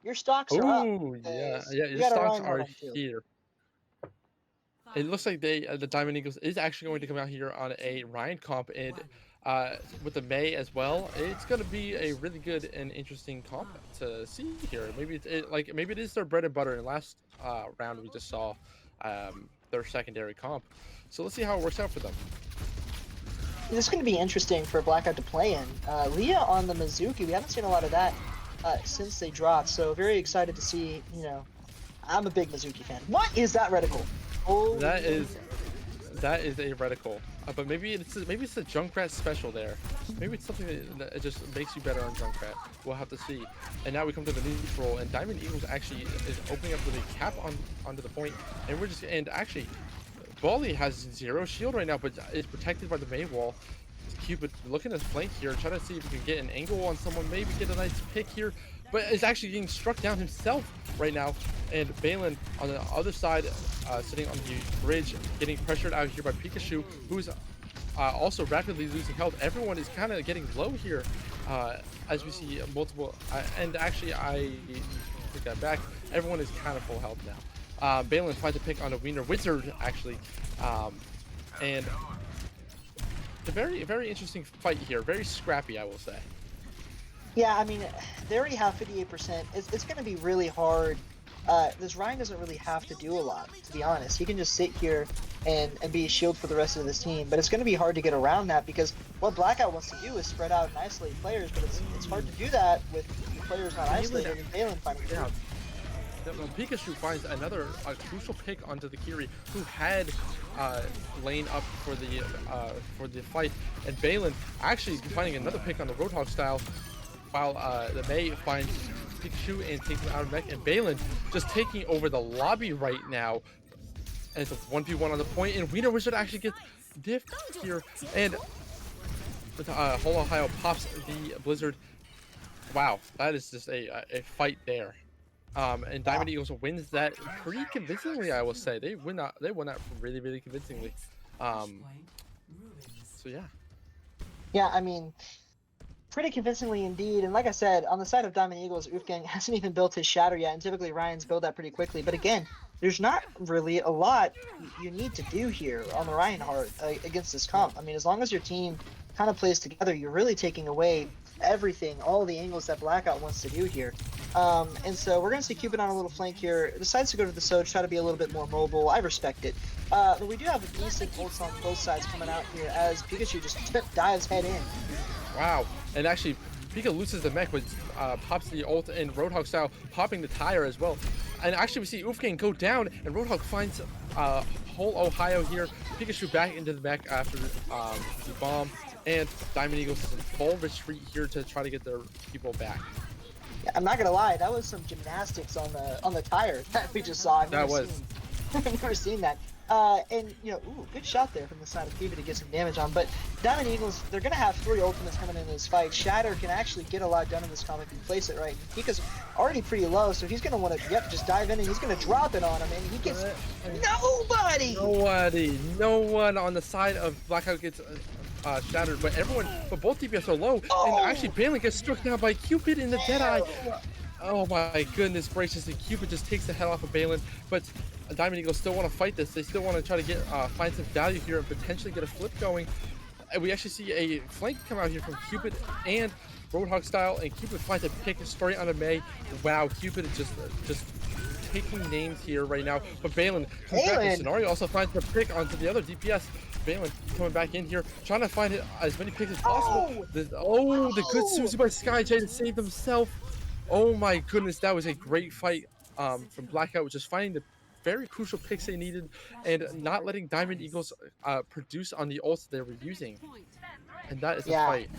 your stocks are up Oh, yeah, because yeah, we your got a stocks Reinhardt are on too. here. It looks like the Diamond Eagles is actually going to come out here on a Ryan comp and with the May as well. It's going to be a really good and interesting comp to see here. Maybe maybe it is their bread and butter. And last round we just saw their secondary comp. So let's see how it works out for them. This is going to be interesting for Blackout to play in. Leah on the Mizuki, we haven't seen a lot of that since they dropped. So very excited to see. I'm a big Mizuki fan. What is that reticle? That Holy. is that is a reticle, but maybe it's a Junkrat special there. Maybe it's something that it just makes you better on Junkrat. We'll have to see. And now we come to the neutral, and Diamond Eagles actually is opening up with a cap onto the point, and actually, Bali has 0 shield right now, but is protected by the May wall. Cupid looking to flank here, trying to see if he can get an angle on someone, maybe get a nice pick here, but is actually getting struck down himself right now. And Balin on the other side, sitting on the bridge, getting pressured out here by Pikachu, who's also rapidly losing health. Everyone is kind of getting low here, as we see multiple. And actually, I take that back. Everyone is kind of full health now. Balin finds a pick on a Wiener Wizard, actually. And a very, very interesting fight here. Very scrappy, I will say. Yeah, I mean, they already have 58%. It's going to be really hard. This Ryan doesn't really have to do a lot, to be honest. He can just sit here and be a shield for the rest of this team. But it's going to be hard to get around that because what Blackout wants to do is spread out and isolate players, but it's hard to do that with players not isolated and Balin finding Yeah. through. Pikachu finds another crucial pick onto the Kiri, who had lane up for the fight, and Balin actually finding another pick on the Roadhog style, while the May finds Pikachu and takes him out of mech, and Balin just taking over the lobby right now. And it's a 1v1 on the point, and Wiener Wizard actually gets diffed here, and Whole Ohio pops the Blizzard. Wow, that is just a fight there. And Diamond Eagles wins that pretty convincingly, I will say. They won that really, really convincingly. So yeah. Yeah, I mean, pretty convincingly indeed. And like I said, on the side of Diamond Eagles, Wolfgang hasn't even built his Shatter yet, and typically Ryan's build that pretty quickly. But again, there's not really a lot you need to do here on the Reinhardt against this comp. I mean, as long as your team kind of plays together, you're really taking away everything, all the angles that Blackout wants to do here. And so we're going to see Cupid on a little flank here. Decides to go to the Soj, try to be a little bit more mobile. I respect it. But we do have a decent ults on both sides coming out here as Pikachu just dives head in. Wow. And actually, Pika loses the mech, but pops the ult in Roadhog style, popping the tire as well. And actually, we see Wolfgang go down, and Roadhog finds Whole Ohio here. Pikachu back into the mech after the bomb. And Diamond Eagles is in full retreat here to try to get their people back. Yeah, I'm not gonna lie, that was some gymnastics on the tire that we just saw. I've never seen that. And you know, ooh, good shot there from the side of Kiva to get some damage on. But Diamond Eagles, they're gonna have 3 ultimates coming in this fight. Shatter can actually get a lot done in this comp if you place it right. Pika's already pretty low, so he's gonna want to just dive in and he's gonna drop it on him, and he gets nobody. No one on the side of Blackout gets shattered, but both DPS are low, and actually Balin gets struck down by Cupid in the Deadeye. Oh my goodness gracious, and Cupid just takes the head off of Balin, but Diamond Eagles still want to fight this. They still want to try to get find some value here and potentially get a flip going. And we actually see a flank come out here from Cupid and Roadhog style, and Cupid finds a pick straight onto May. Wow, Cupid is just taking names here right now. But Balin comes back. The scenario also finds a pick onto the other DPS. Balin coming back in here, trying to find as many picks as possible. The good Susie by SkyJ to save himself. Oh my goodness, that was a great fight from Blackout, just finding the very crucial picks they needed and not letting Diamond Eagles produce on the ults they were using. And that is a fight.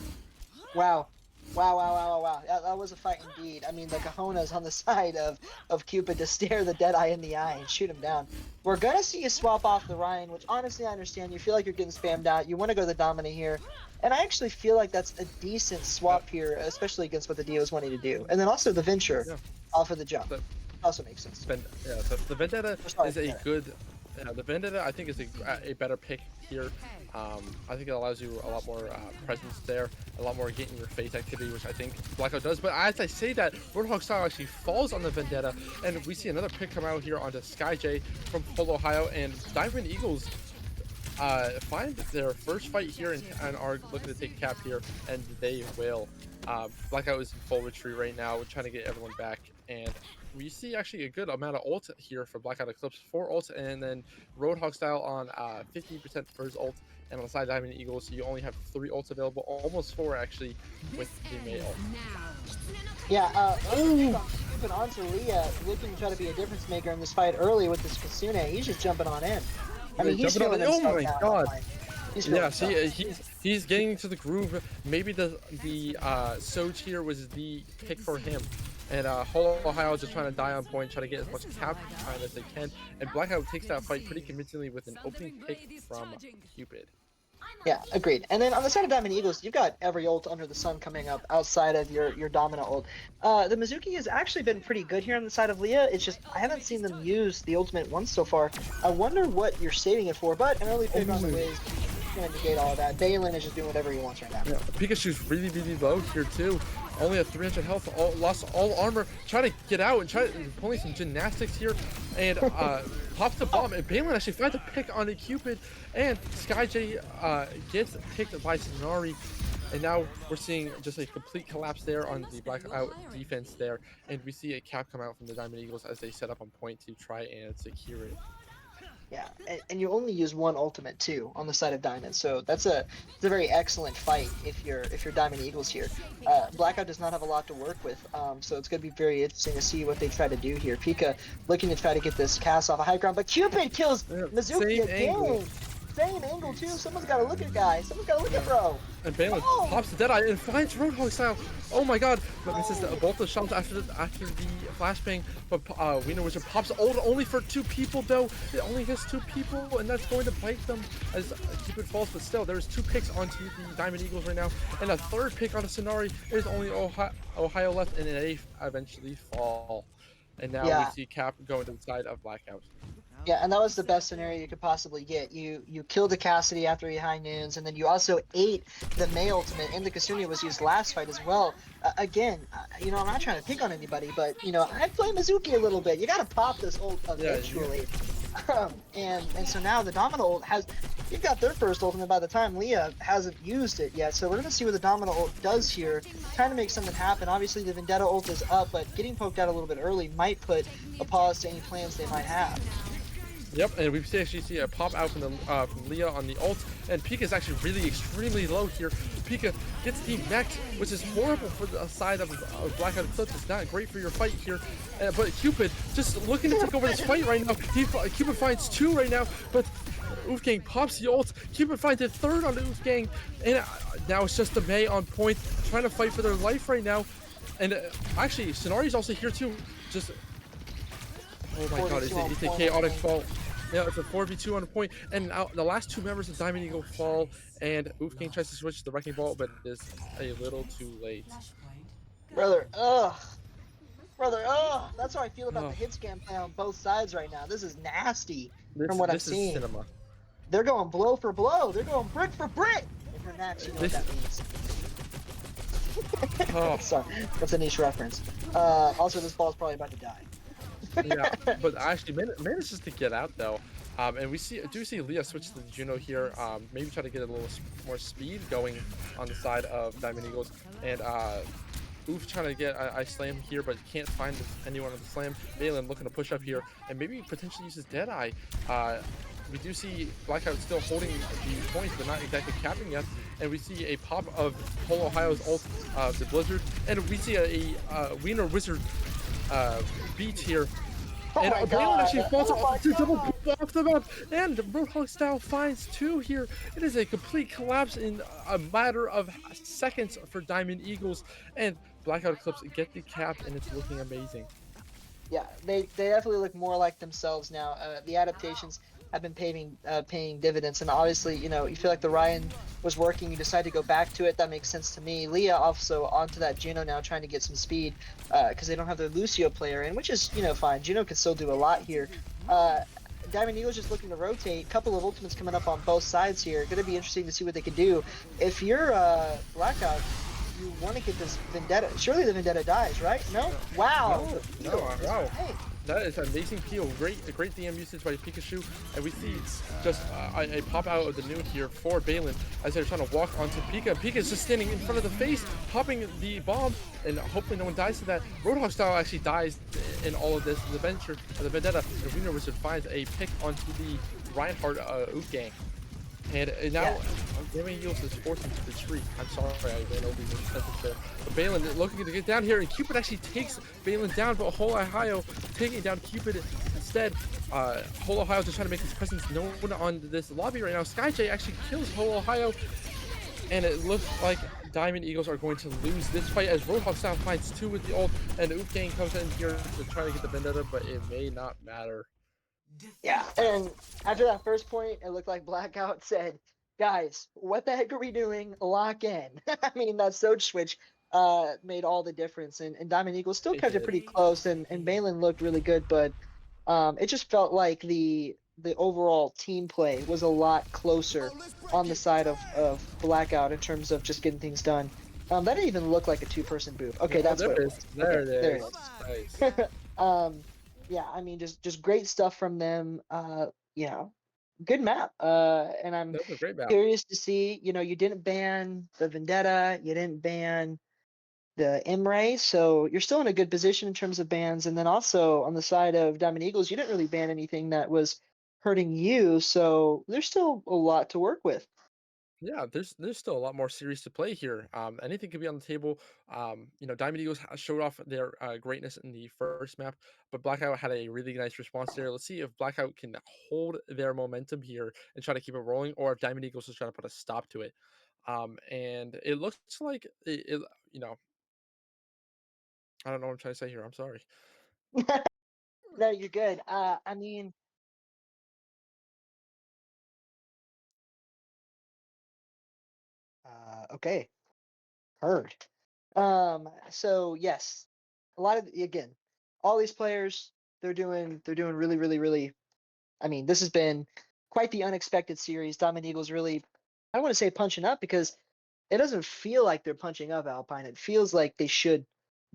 Wow. That was a fight indeed. I mean, the cojones on the side of Cupid to stare the Deadeye in the eye and shoot him down. We're going to see you swap off the Ryan, which honestly I understand. You feel like you're getting spammed out. You want to go the Dominant here. And I actually feel like that's a decent swap here, especially against what the Dio is wanting to do. And then also the Venture off of the jump. Also makes sense. The Vendetta is a good... the Vendetta, I think, is a better pick here. I think it allows you a lot more presence there, a lot more get in your face activity, which I think Blackout does. But as I say that, Roadhog style actually falls on the Vendetta, and we see another pick come out here onto SkyJ from Full Ohio, and Diamond Eagles find their first fight here and are looking to take cap here, and they will. Blackout is in full retreat right now. We're trying to get everyone back, and we see actually a good amount of ult here for Blackout Eclipse. 4 ults, and then Roadhog style on 15% for his ult. And on the side Diamond Eagles, you only have 3 ults available, almost 4 actually with the May ult. Yeah, moving on to Leah, looking to try to be a difference maker in this fight early with this Kasune. He's just jumping on in. I mean, he's feeling himself. Oh my god. Yeah, see, he's getting into the groove. Maybe the Soj here was the pick for him. And Whole Ohio is just trying to die on point, try to get as much cap time as they can. And Blackout takes that fight pretty convincingly with an opening pick from Cupid. Yeah, agreed. And then on the side of Diamond Eagles, you've got every ult under the sun coming up outside of your dominant ult. The Mizuki has actually been pretty good here on the side of Leah. It's just I haven't seen them use the ultimate once so far. I wonder what you're saving it for, but an early pick on the way is going to negate all of that. Balin is just doing whatever he wants right now. Yeah, Pikachu's really, really low here too. Only at 300 health, lost all armor. Try to get out and pulling some gymnastics here, and pops the bomb. And Balin actually finds a pick on the Cupid, and SkyJ gets picked by Sonari. And now we're seeing just a complete collapse there on the Blackout defense there, and we see a cap come out from the Diamond Eagles as they set up on point to try and secure it. Yeah, and you only use 1 ultimate too on the side of Diamond, so it's a very excellent fight if you're Diamond Eagles here. Blackout does not have a lot to work with, so it's going to be very interesting to see what they try to do here. Pika looking to try to get this cast off a high ground, but Cupid kills Mizuki again. same angle too. Someone's got to look at guy. Someone's got to look at bro. And Balin Oh, pops the Deadeye and finds Roadhog style. Oh my god, but misses oh. both the shots after the flashbang. But Wiener Wizard pops ult only for 2 people though. It only hits 2 people, and that's going to bite them as Cupid falls. But still, there's 2 picks onto the Diamond Eagles right now, and a 3rd pick on the Sonari. There's only Ohio left, and they eventually fall. And now we Yeah, see Cap going to the side of Blackout. yeah, and that was the best scenario you could possibly get. You killed the Cassidy after he high noons, and then you also ate the May ultimate, and the Kasunia was used last fight as well. Again, you know, I'm not trying to pick on anybody, but you know, I play Mizuki a little bit. You got to pop this ult Yeah, eventually. And so now the Domino ult has, you've got their first ultimate by the time Leah hasn't used it yet. So we're gonna see what the Domino ult does here, trying to make something happen. Obviously the Vendetta ult is up, but getting poked out a little bit early might put a pause to any plans they might have. Yep, and we actually see a pop out from Leah on the ult, and Pika is actually really extremely low here. Pika gets demeched, which is horrible for the side of Blackout Eclipse. It's not great for your fight here, but Cupid just looking to take over this fight right now. Cupid finds 2 right now, but Wolfgang pops the ult. Cupid finds a 3rd on the Wolfgang, and now it's just the May on point, trying to fight for their life right now. And actually, Sonari's also here too. Just oh my god, it's a chaotic fall. Yeah, it's a 4v2 on the point, and now the last 2 members of Diamond Eagle fall, and Wolfgang tries to switch to the Wrecking Ball, but it is a little too late. Brother, ugh. Brother, ugh. That's how I feel about Oh, the hit scan play on both sides right now. This is nasty from this what I'm this is seeing. cinema. They're going blow for blow. They're going brick for brick. If you're Max, you know what This that means. oh Sorry, that's a niche reference. Also, this ball's probably about to die. yeah, but actually manages to get out though. And we do see Leah switch to the Juno here. Maybe try to get a little more speed going on the side of Diamond Eagles, and Oof trying to get I slam here, but can't find anyone on the slam. Balin looking to push up here, and maybe potentially uses Deadeye. We do see Blackout still holding the points, but not exactly capping yet. And we see a pop of Whole Ohio's ult, the Blizzard, and we see a Wiener Wizard beat here. Oh And my Balin god. actually falls Oh my to double god. poop off the map, and Roadhog style finds 2 here. It is a complete collapse in a matter of seconds for Diamond Eagles, and Blackout Eclipse get the cap, and it's looking amazing. Yeah, they definitely look more like themselves now. The adaptations have been paying dividends, and obviously, you know, you feel like the Ryan was working. You decide to go back to it. That makes sense to me. Leah also onto that Juno now, trying to get some speed because they don't have their Lucio player in, which is, you know, fine. Juno can still do a lot here. Diamond Eagle's just looking to rotate. Couple of ultimates coming up on both sides here. Going to be interesting to see what they can do. If you're Blackout, you want to get this Vendetta. Surely the Vendetta dies, right? No? Wow. No, wow. Hey. That is an amazing peel. Great DM usage by Pikachu, and we see just a pop out of the nuke here for Balin as they're trying to walk onto Pika. Pika's just standing in front of the face, popping the bomb, and hopefully no one dies to that. Roadhog style actually dies in all of this. The venture, the Vendetta, the Wiener Wizard finds a pick onto the Reinhardt Oop gang. And now, Diamond Eagles is forced him to retreat. I'm sorry, I ran over your sentence there. But Balin looking to get down here, and Cupid actually takes Balin down, but Whole Ohio taking down Cupid instead. Whole Ohio just trying to make his presence known on this lobby right now. SkyJ actually kills Whole Ohio, and it looks like Diamond Eagles are going to lose this fight as Roadhog style finds 2 with the ult, and the Oop gang comes in here to try to get the Vendetta, but it may not matter. Yeah, and after that first point, it looked like Blackout said, "Guys, what the heck are we doing? Lock in." I mean, that Soch switch made all the difference, and Diamond Eagle still It kept it did. pretty close, and Balin looked really good, but it just felt like the overall team play was a lot closer on the side of Blackout in terms of just getting things done. That didn't even look like a two-person booth. Okay, Oh, that's there what it it is. was. There Okay, it there is. it Nice. is. Yeah, I mean, just great stuff from them. You know, good map. And I'm That was a great map. curious to see. You know, you didn't ban the Vendetta, you didn't ban the Imray, so you're still in a good position in terms of bans. And then also on the side of Diamond Eagles, you didn't really ban anything that was hurting you, so there's still a lot to work with. Yeah, there's still a lot more series to play here. Anything could be on the table. Diamond Eagles showed off their greatness in the first map, but Blackout had a really nice response there. Let's see if Blackout can hold their momentum here and try to keep it rolling, or if Diamond Eagles is trying to put a stop to it. And it looks like I don't know what I'm trying to say here. I'm sorry. No, you're good. I mean, okay, heard. So yes, a lot of again, all these players, they're doing really, really, really. I mean, this has been quite the unexpected series. Diamond Eagles really, I don't want to say punching up because it doesn't feel like they're punching up Alpine. It feels like they should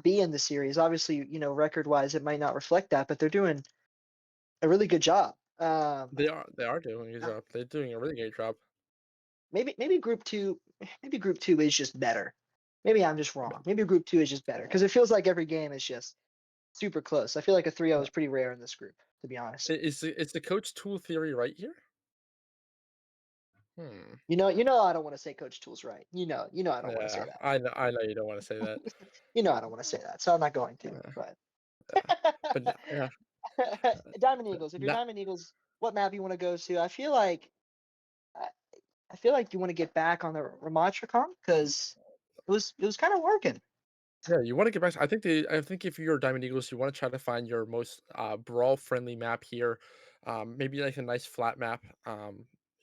be in the series. Obviously, record wise, it might not reflect that, but they're doing a really good job. They are doing a good Yeah, job. They're doing a really great job. maybe group two is just better. Maybe I'm just wrong. Maybe group two is just better because it feels like every game is just super close. I feel like a 3-0 is pretty rare in this group, to be honest. Is the coach tool theory right here? Hmm. I don't want to say Coach Tool's right. I don't want to say Yeah, that. I know you don't want to say that. I don't want to say that, so I'm not going to. Uh, But but yeah, Diamond Eagles. If you're not Diamond Eagles, what map you want to go to? I I feel like you want to get back on the Ramatricon because it was kind of working. yeah, you wanna get back I think if you're Diamond Eagles, you wanna try to find your most, brawl-friendly map here, maybe, like, a nice flat map,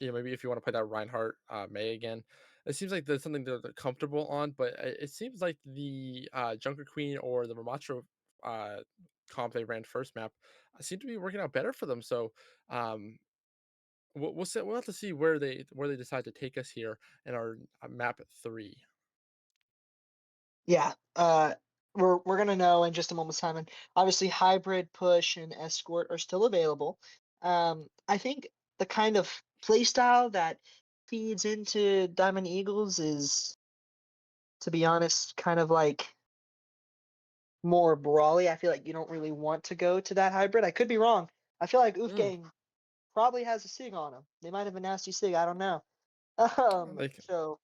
maybe if you wanna play that Reinhardt, Mei again. It seems like that's something they're comfortable on, but it seems like the, Junker Queen or the Ramattra, uh, comp they ran first map, seem to be working out better for them, so, um, we'll have to see where they decide to take us here in our, map 3. Yeah. We're gonna know in just a moment's time, and obviously hybrid, push, and escort are still available. I think the kind of play style that feeds into Diamond Eagles is, to be honest, kind of like more brawly. I feel like you don't really want to go to that hybrid. I could be wrong. I feel like Mm, Oofgang probably has a sig on him. They might have a nasty sig. I don't know. like So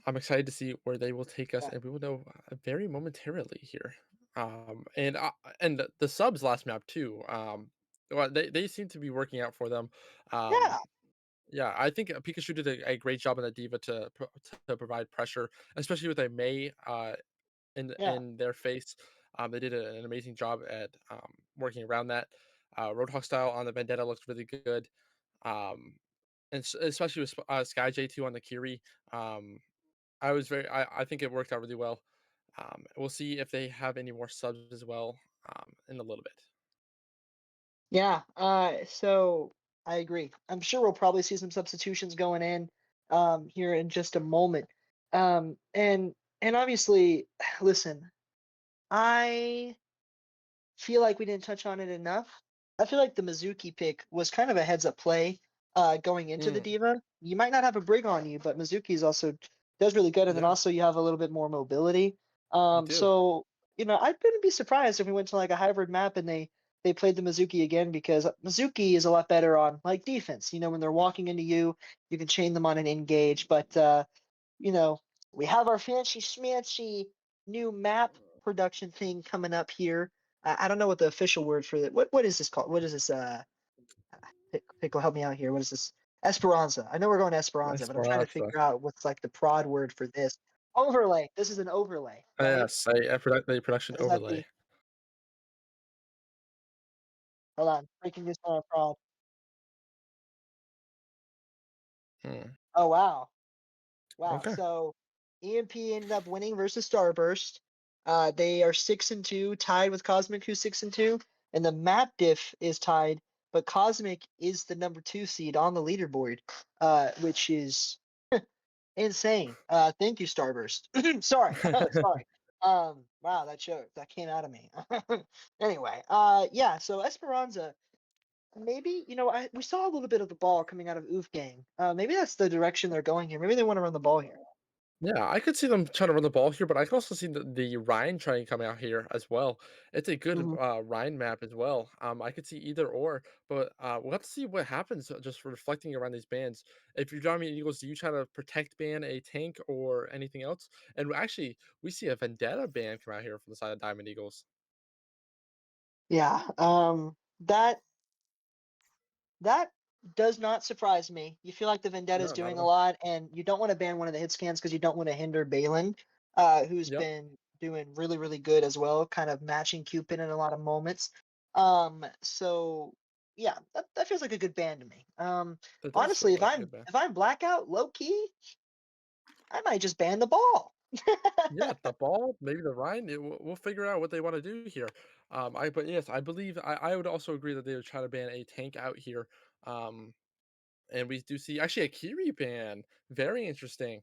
I'm excited to see where they will take us, yeah, and we will know very momentarily here. And the subs last map too. Well, they seem to be working out for them. yeah, Um, yeah, I think Pikachu did a great job on the Diva to provide pressure, especially with a Mei yeah. in their face. They did an amazing job at working around that. Roadhog style on the Vendetta looked really good. Um, and especially with Sky J2 on the Kiri. Um, I think it worked out really well. We'll see if they have any more subs as well, in a little bit. Yeah, so I agree. I'm sure we'll probably see some substitutions going in here in just a moment. And obviously, listen, I feel like we didn't touch on it enough. I feel like the Mizuki pick was kind of a heads up play going into the Mm, Diva. You might not have a Brig on you, but Mizuki's also does really good, and then yeah, also you have a little bit more mobility. you do. So I wouldn't be surprised if we went to like a hybrid map and they played the Mizuki again because Mizuki is a lot better on like defense. When they're walking into you, you can chain them on an engage, but you know, we have our fancy schmancy new map production thing coming up here. I don't know what the official word for it. What is this called? What is this? Pickle, help me out here. What is this? Esperanza. I know we're going to Esperanza, but I'm trying to Esperanza. figure out what's like the prod word for this. Overlay. This is an overlay, right? Yes, a production Is that overlay. the? Hold on. Breaking news on prod. Hmm, Oh wow. Wow. okay. So EMP ended up winning versus Starburst. They are 6-2, tied with Cosmic, who's 6-2, and the map diff is tied, but Cosmic is the number 2 seed on the leaderboard, which is insane. Thank you, Starburst. Sorry, sorry. Wow, that came out of me. Anyway, yeah. So Esperanza, maybe we saw a little bit of the ball coming out of Oof Gang. Maybe that's the direction they're going here. Maybe they want to run the ball here. Yeah, I could see them trying to run the ball here, but I could also see the Rhine train coming out here as well. It's a good Mhm. Rhine map as well. I could see either or, but we'll have to see what happens just reflecting around these bands. If you're Diamond Eagles, do you try to protect ban a tank or anything else? And actually, we see a Vendetta band come out here from the side of Diamond Eagles. Yeah, that that does not surprise me. You feel like the Vendetta is No, not doing at a all. lot, and you don't want to ban one of the hit scans because you don't want to hinder Balin, who's Yep, been doing really, really good as well, kind of matching Cupid in a lot of moments. So yeah, that feels like a good ban to me. that does feel Honestly, if like a I'm good band. if I'm Blackout low key, I might just ban the ball. Yeah, the ball, maybe the Rhine. We'll figure out what they want to do here. But yes, I believe I would also agree that they would try to ban a tank out here. Um, And we do see actually a Kiri ban, very interesting.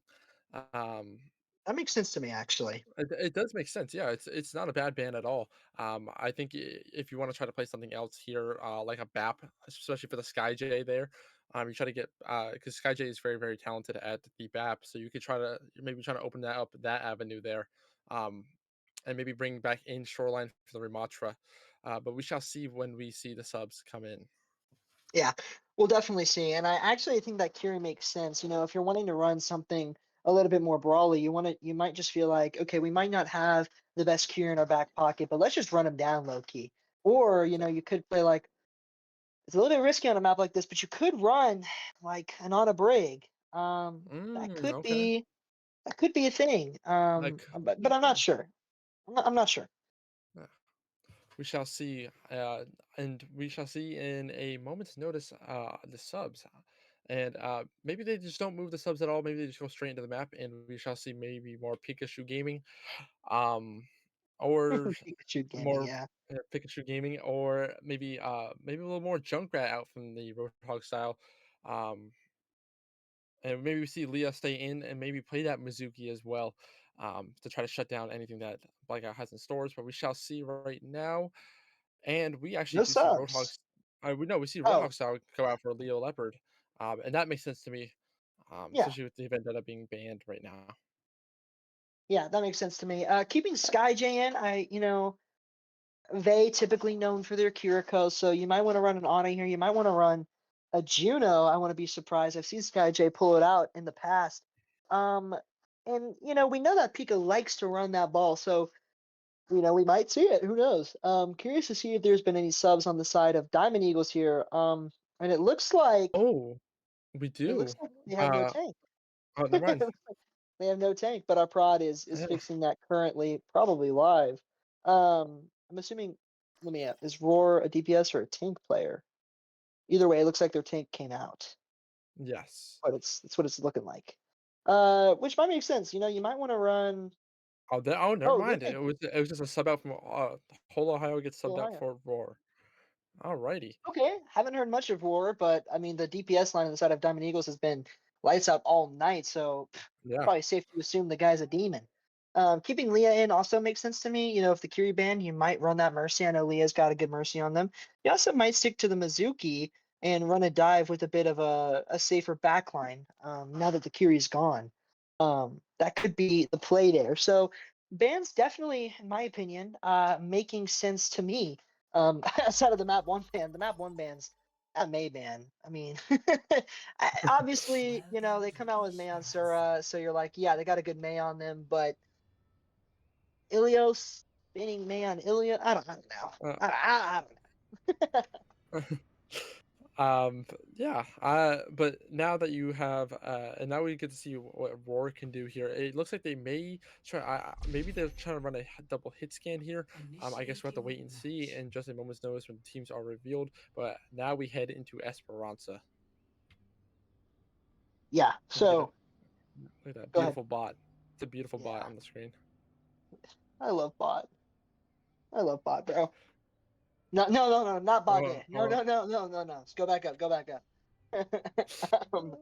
Um, That makes sense to me, actually. it does make sense, yeah, it's not a bad ban at all. I think if you wanna try to play something else here, like a BAP, especially for the SkyJ there, you try to get, because SkyJ is very, very talented at the BAP, so you could try to maybe try to open that up, that avenue there, um, and maybe bring back in Shoreline for the Ramatra, but we shall see when we see the subs come in. Yeah, we'll definitely see. And I actually think that Kiri makes sense. If you're wanting to run something a little bit more brawly, you might just feel like, okay, we might not have the best Kiri in our back pocket, but let's just run him down low key. Or, Yeah. you could play like it's a little bit risky on a map like this, but you could run like an on a brig. That could Okay. be a thing. That could be But a I'm not thing. sure. I'm not sure. Yeah. We shall see, and we shall see in a moment's notice the subs, and maybe they just don't move the subs at all. Maybe they just go straight into the map, and we shall see maybe more Pikachu gaming, um, or Pikachu gaming, more yeah. Pikachu gaming, or maybe a little more Junkrat out from the Roadhog style, um, and maybe we see Leah stay in and maybe play that Mizuki as well, to try to shut down anything that Blackout has in stores. But we shall see right now. And we actually No do see subs. Roadhogs we know we see Oh, Roadhog style go out for Leo Leopard, and that makes sense to me, yeah. especially with the event that are being banned right now. Yeah, that makes sense to me. Keeping SkyJ in, they typically known for their Kiriko, so you might want to run an Ana here. You might want to run a Juno. I want to be surprised. I've seen SkyJ pull it out in the past. Um, and we know that Pika likes to run that ball, so we might see it. Who knows? Curious to see if there's been any subs on the side of Diamond Eagles here. And it looks like Oh, we do. they have no Uh, tank. oh, never mind. They have no tank, but our prod is Yeah. fixing that currently, probably live. I'm assuming. Let me. Is Roar a DPS or a tank player? Either way, it looks like their tank came out, Yes. but it's what it's looking like. Which might make sense. You might want to run. Oh, never Oh, their mind. tank It was just a sub out from whole Ohio gets still subbed out Ohio. for Roar. Alrighty. Okay, haven't heard much of Roar, but I mean the DPS line on the side of Diamond Eagles has been lights out all night, so Yeah. probably safe to assume the guy's a demon. Keeping Leah in also makes sense to me. If the Curie band, you might run that Mercy. I know Leah's got a good Mercy on them. You also might stick to the Mizuki and run a dive with a bit of a safer backline. Now that the Curie's gone, that could be the play there. So bands definitely, in my opinion, making sense to me. Outside of the map one band, the map one bands, that May ban. I mean, obviously, they come out with May on Sura, so you're like, yeah, they got a good May on them, but Ilios spinning May on Ilios, I don't know. Uh, I don't know. yeah, but now that you have, and now we get to see what Roar can do here. It looks like they may try, maybe they're trying to run a double hit scan here. I guess we'll have to wait and see in just a moment's notice when the teams are revealed. But now we head into Esperanza. Yeah, Look at that, so look at that go ahead. beautiful bot. It's a beautiful bot Yeah, on the screen. I love bot. I love bot, bro. No, no, no, no, not bot Oh, day. No, oh, no, no, no, no, no. Let's go back up. Go back up. um,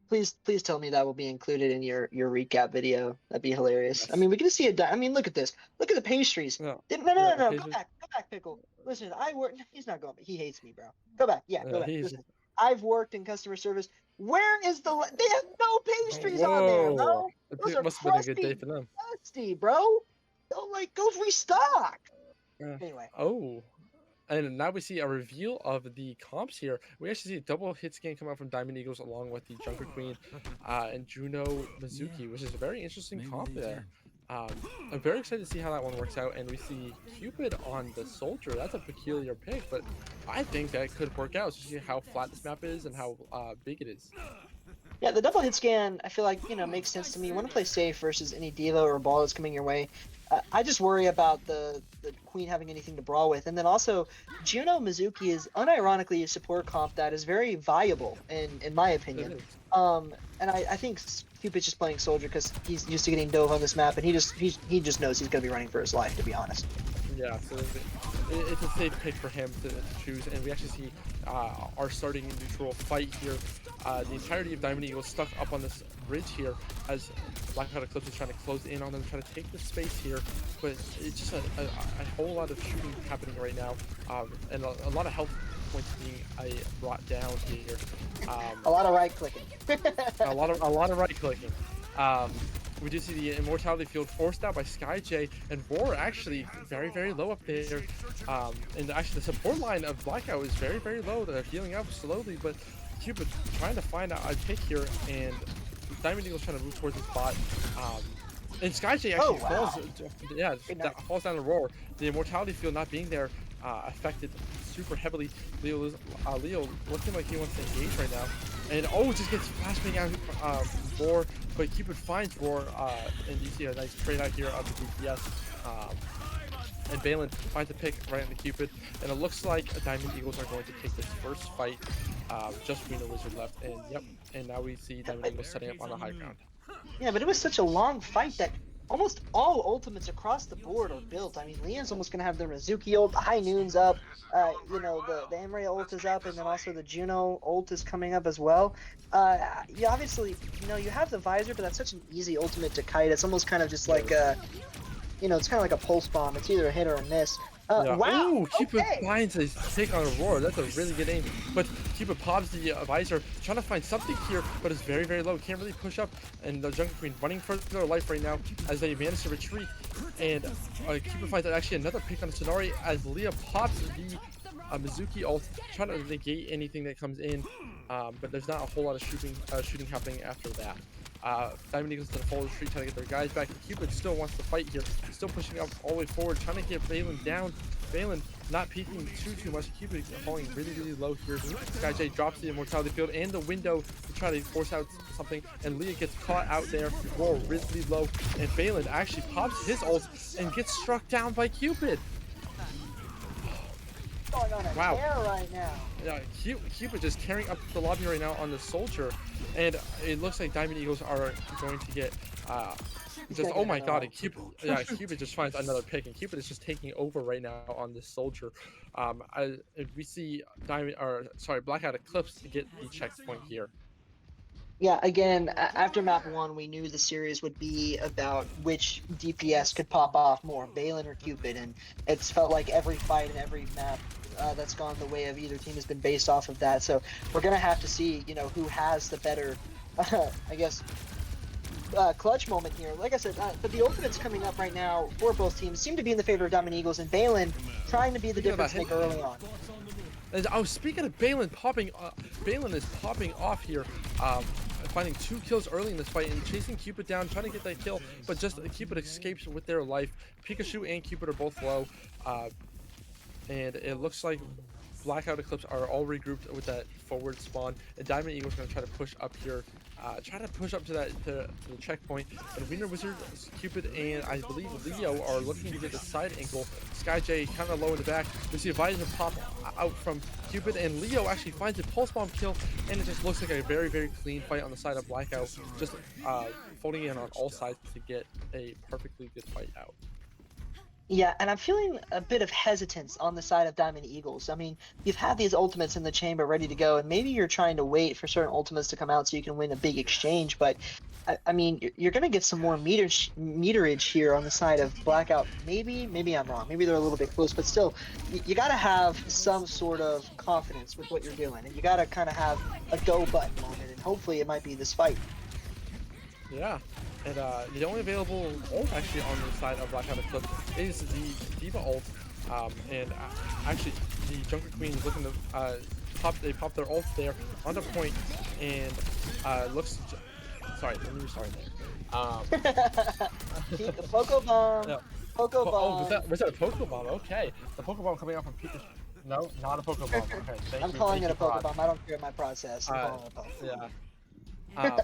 please tell me that will be included in your recap video. That'd be hilarious. I yes. mean, we can see a. I mean, look at this. Look at the pastries. No, No, no, no, yeah, no. he's Go back, pickle. Listen, I work. He's not going. He hates me, bro. Go back. Yeah, go back. he's Listen, I've worked in customer service. Where is the? They have no pastries on there, Whoa! bro. Those It are must have been a good day crusty, for them. dusty, bro. Go like go restock. Uh, Anyway, oh, and now we see a reveal of the comps here. We actually see a double hit scan come out from Diamond Eagles along with the Junker Queen and Juno Yeah, Mizuki, which is a very interesting maybe comp they there. did. I'm very excited to see how that one works out. And we see Cupid on the Soldier. That's a peculiar pick, but I think that could work out, especially how flat this map is and how big it is. yeah, the double hit scan, I feel like, makes sense to me. You want to play safe versus any diva or ball that's coming your way. I just worry about the queen having anything to brawl with. And then also, Juno Mizuki is unironically a support comp that is very viable in my It opinion. is. And I think Cupid's just playing soldier because he's used to getting dove on this map, and he just knows he's gonna be running for his life, to be honest. Yeah, so it's a safe pick for him to choose, and we actually see our starting neutral fight here. The entirety of Diamond Eagle stuck up on this ridge here as Blackout Eclipse is trying to close in on them, trying to take the space here, but it's just a whole lot of shooting happening right now, and a lot of health points being brought down here. A lot of right clicking. A lot of right clicking. We do see the immortality field forced out by SkyJ, and Roar actually very low up there. And actually the support line of Blackout is very low. They're healing up slowly, but Cupid trying to find out a pick here, and Diamond Eagle's trying to move towards the spot. And SkyJ actually falls down the Roar. The immortality field not being there affected super heavily. Leo looking like he wants to engage right now. And just gets flashbang out Roar, but Cupid finds Roar, and you see a nice trade out here of the DPS. And Balin finds a pick right on the Cupid, and it looks like Diamond Eagles are going to take this first fight. Just Reno Wizard left, and yep, and now we see Diamond Eagles setting up on the high ground. Yeah, but it was such a long fight that almost all ultimates across the board are built. I mean, Leon's almost gonna have the Mizuki ult, the High Noon's up, the Emre ult is up, and then also the Juno ult is coming up as well. You obviously, you have the visor, but that's such an easy ultimate to kite. It's almost kind of just like it's kind of like a pulse bomb. It's either a hit or a miss. Yeah. Wow. Ooh, Cupid Okay. finds his take on Aurora. That's a really good aim. But Cupid pops the visor, trying to find something here, but it's very low. Can't really push up. And the Jungle Queen running for their life right now as they manage to retreat. And Cupid finds actually another pick on Sonari as Leah pops the Mizuki ult, trying to negate anything that comes in. But there's not a whole lot of shooting happening after that. Diamond Eagles to the full retreat, trying to get their guys back. Cupid still wants to fight here. He's still pushing up all the way forward, trying to get Balin down. Balin not peeking too much. Cupid falling really low here. SkyJ drops the immortality field and the window to try to force out something, and Leah gets caught out there. Roar really low, and Balin actually pops his ult and gets struck down by Cupid. Going on a tear right now. Yeah, Cupid just carrying up the lobby right now on the Soldier, and it looks like Diamond Eagles are going to get just oh my god, and Cupid just finds another pick, and Cupid is just taking over right now on this Soldier. We see Blackout Eclipse to get the checkpoint here. Yeah, again, after map 1, we knew the series would be about which DPS could pop off more, Balin or Cupid, and it's felt like every fight and every map that's gone the way of either team has been based off of that. So we're gonna have to see, who has the better, I guess, clutch moment here. Like I said, but the ultimates coming up right now for both teams seem to be in the favor of Diamond Eagles, and Balin trying to be the difference maker early on. And speaking of Balin Balin is popping off here, finding 2 kills early in this fight and chasing Cupid down, trying to get that kill, but just Cupid escapes with their life. Pikachu and Cupid are both low, and it looks like Blackout Eclipse are all regrouped with that forward spawn, and Diamond Eagle's going to try to push up here, try to push up to the checkpoint. And Wiener Wizard, Cupid, and I believe Leo are looking to get the side ankle. SkyJ kind of low in the back. We see a visor pop out from Cupid, and Leo actually finds a pulse bomb kill, and it just looks like a very clean fight on the side of Blackout, just folding in on all sides to get a perfectly good fight out. Yeah, and I'm feeling a bit of hesitance on the side of Diamond Eagles. I mean, you've had these ultimates in the chamber ready to go, and maybe you're trying to wait for certain ultimates to come out so you can win a big exchange. But I mean, you're going to get some more meterage here on the side of Blackout. Maybe I'm wrong. Maybe they're a little bit close, but still, you got to have some sort of confidence with what you're doing, and you got to kind of have a go button moment, and hopefully it might be this fight. Yeah, and the only available ult actually on the side of Blackout Eclipse is the Diva ult, and actually the Junker Queen is looking to they pop their ult there on the point, and looks. Sorry, let me restart there. Keep the Poco Bomb. Yeah. Poco Oh, Bomb. was that a Pokeball? Okay, the Pokeball coming out from Peter. No, not a Pokeball. Okay, I'm calling it a Pokebomb. I don't care my process. I'm calling it a Pokebomb. Yeah. Um,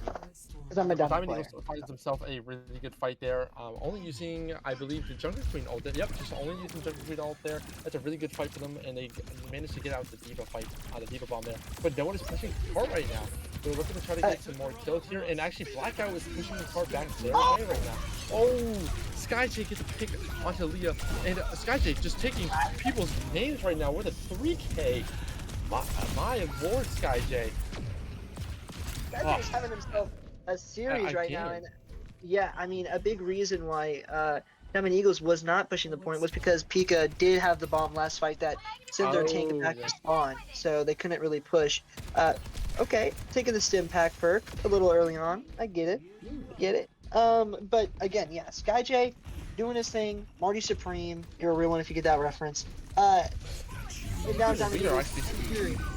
Because I'm a dumb Diamond player. Eagles finds himself a really good fight there. Only using, I believe, the Junker Queen ult. Yep, just only using Junker Queen ult there. That's a really good fight for them, and they managed to get out the Diva fight, the Diva bomb there. But no one is pushing hard right now. They're looking to try to get some more kills here, and actually Blackout is pushing the card back their way right now. Oh, SkyJ gets a pick onto Leah, and SkyJ just taking people's names right now with a 3K. My lord, SkyJ. Guy's having himself a series right now, and yeah, I mean, a big reason why Diamond Eagles was not pushing the point was because Pika did have the bomb last fight that sent their tank back to spawn, so they couldn't really push. Okay, taking the stim pack perk a little early on. I get it. But again, yeah, SkyJ doing his thing. Marty Supreme, you're a real one if you get that reference. And now Diamond Eagles.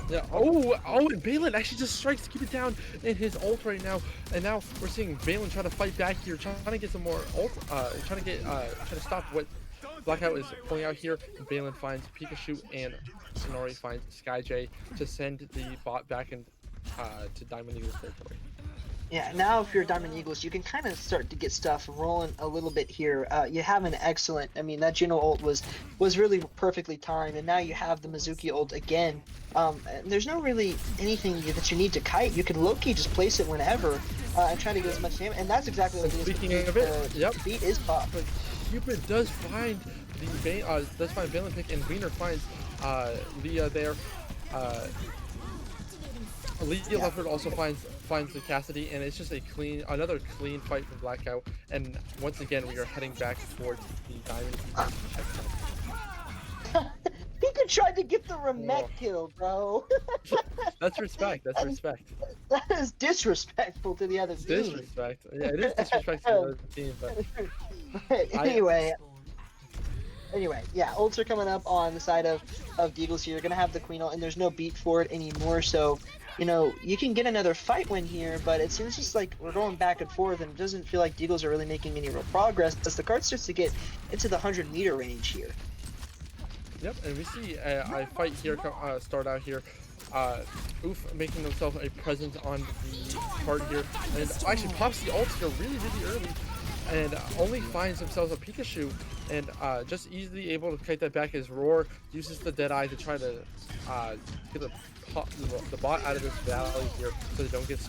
Yeah. Oh, and Balin actually just strikes to keep it down in his ult right now. And now we're seeing Balin try to fight back here, trying to get some more ult, trying to stop what Blackout is pulling out here. Balin finds Pikachu, and Sonori finds SkyJ to send the bot back in to Diamond Eagles territory. Yeah, now if you're Diamond Eagles, you can kind of start to get stuff rolling a little bit here. You have an excellent, I mean, that Juno ult was really perfectly timed, and now you have the Mizuki ult again. And there's no really anything that you need to kite. You can low-key just place it whenever and try to get as much damage, and that's exactly what it is. Speaking of it, yep. The beat is pop. But Cupid does find Balin pick, and Wiener finds Leah there. Leah Leopard also finds the Cassidy, and it's just another clean fight from Blackout. And once again, we are heading back towards the Diamond. Pika tried to get the Remek kill, bro. That's respect. That's respect. That is disrespectful to the other team. Disrespect. Yeah, it is disrespect to the other team, but anyway, yeah, ults are coming up on the side of Deagles here. You're gonna have the Queen ult, and there's no beat for it anymore. So, you know, you can get another fight win here, but it seems just like we're going back and forth, and it doesn't feel like Deagles are really making any real progress as the card starts to get into the 100-meter range here. Yep, and we see a fight here start out here. Oof making themselves a presence on the card here, and actually pops the ult here really early, and only finds themselves a Pikachu, and just easily able to kite that back as Roar uses the Deadeye to try to get the bot out of this valley here so they don't get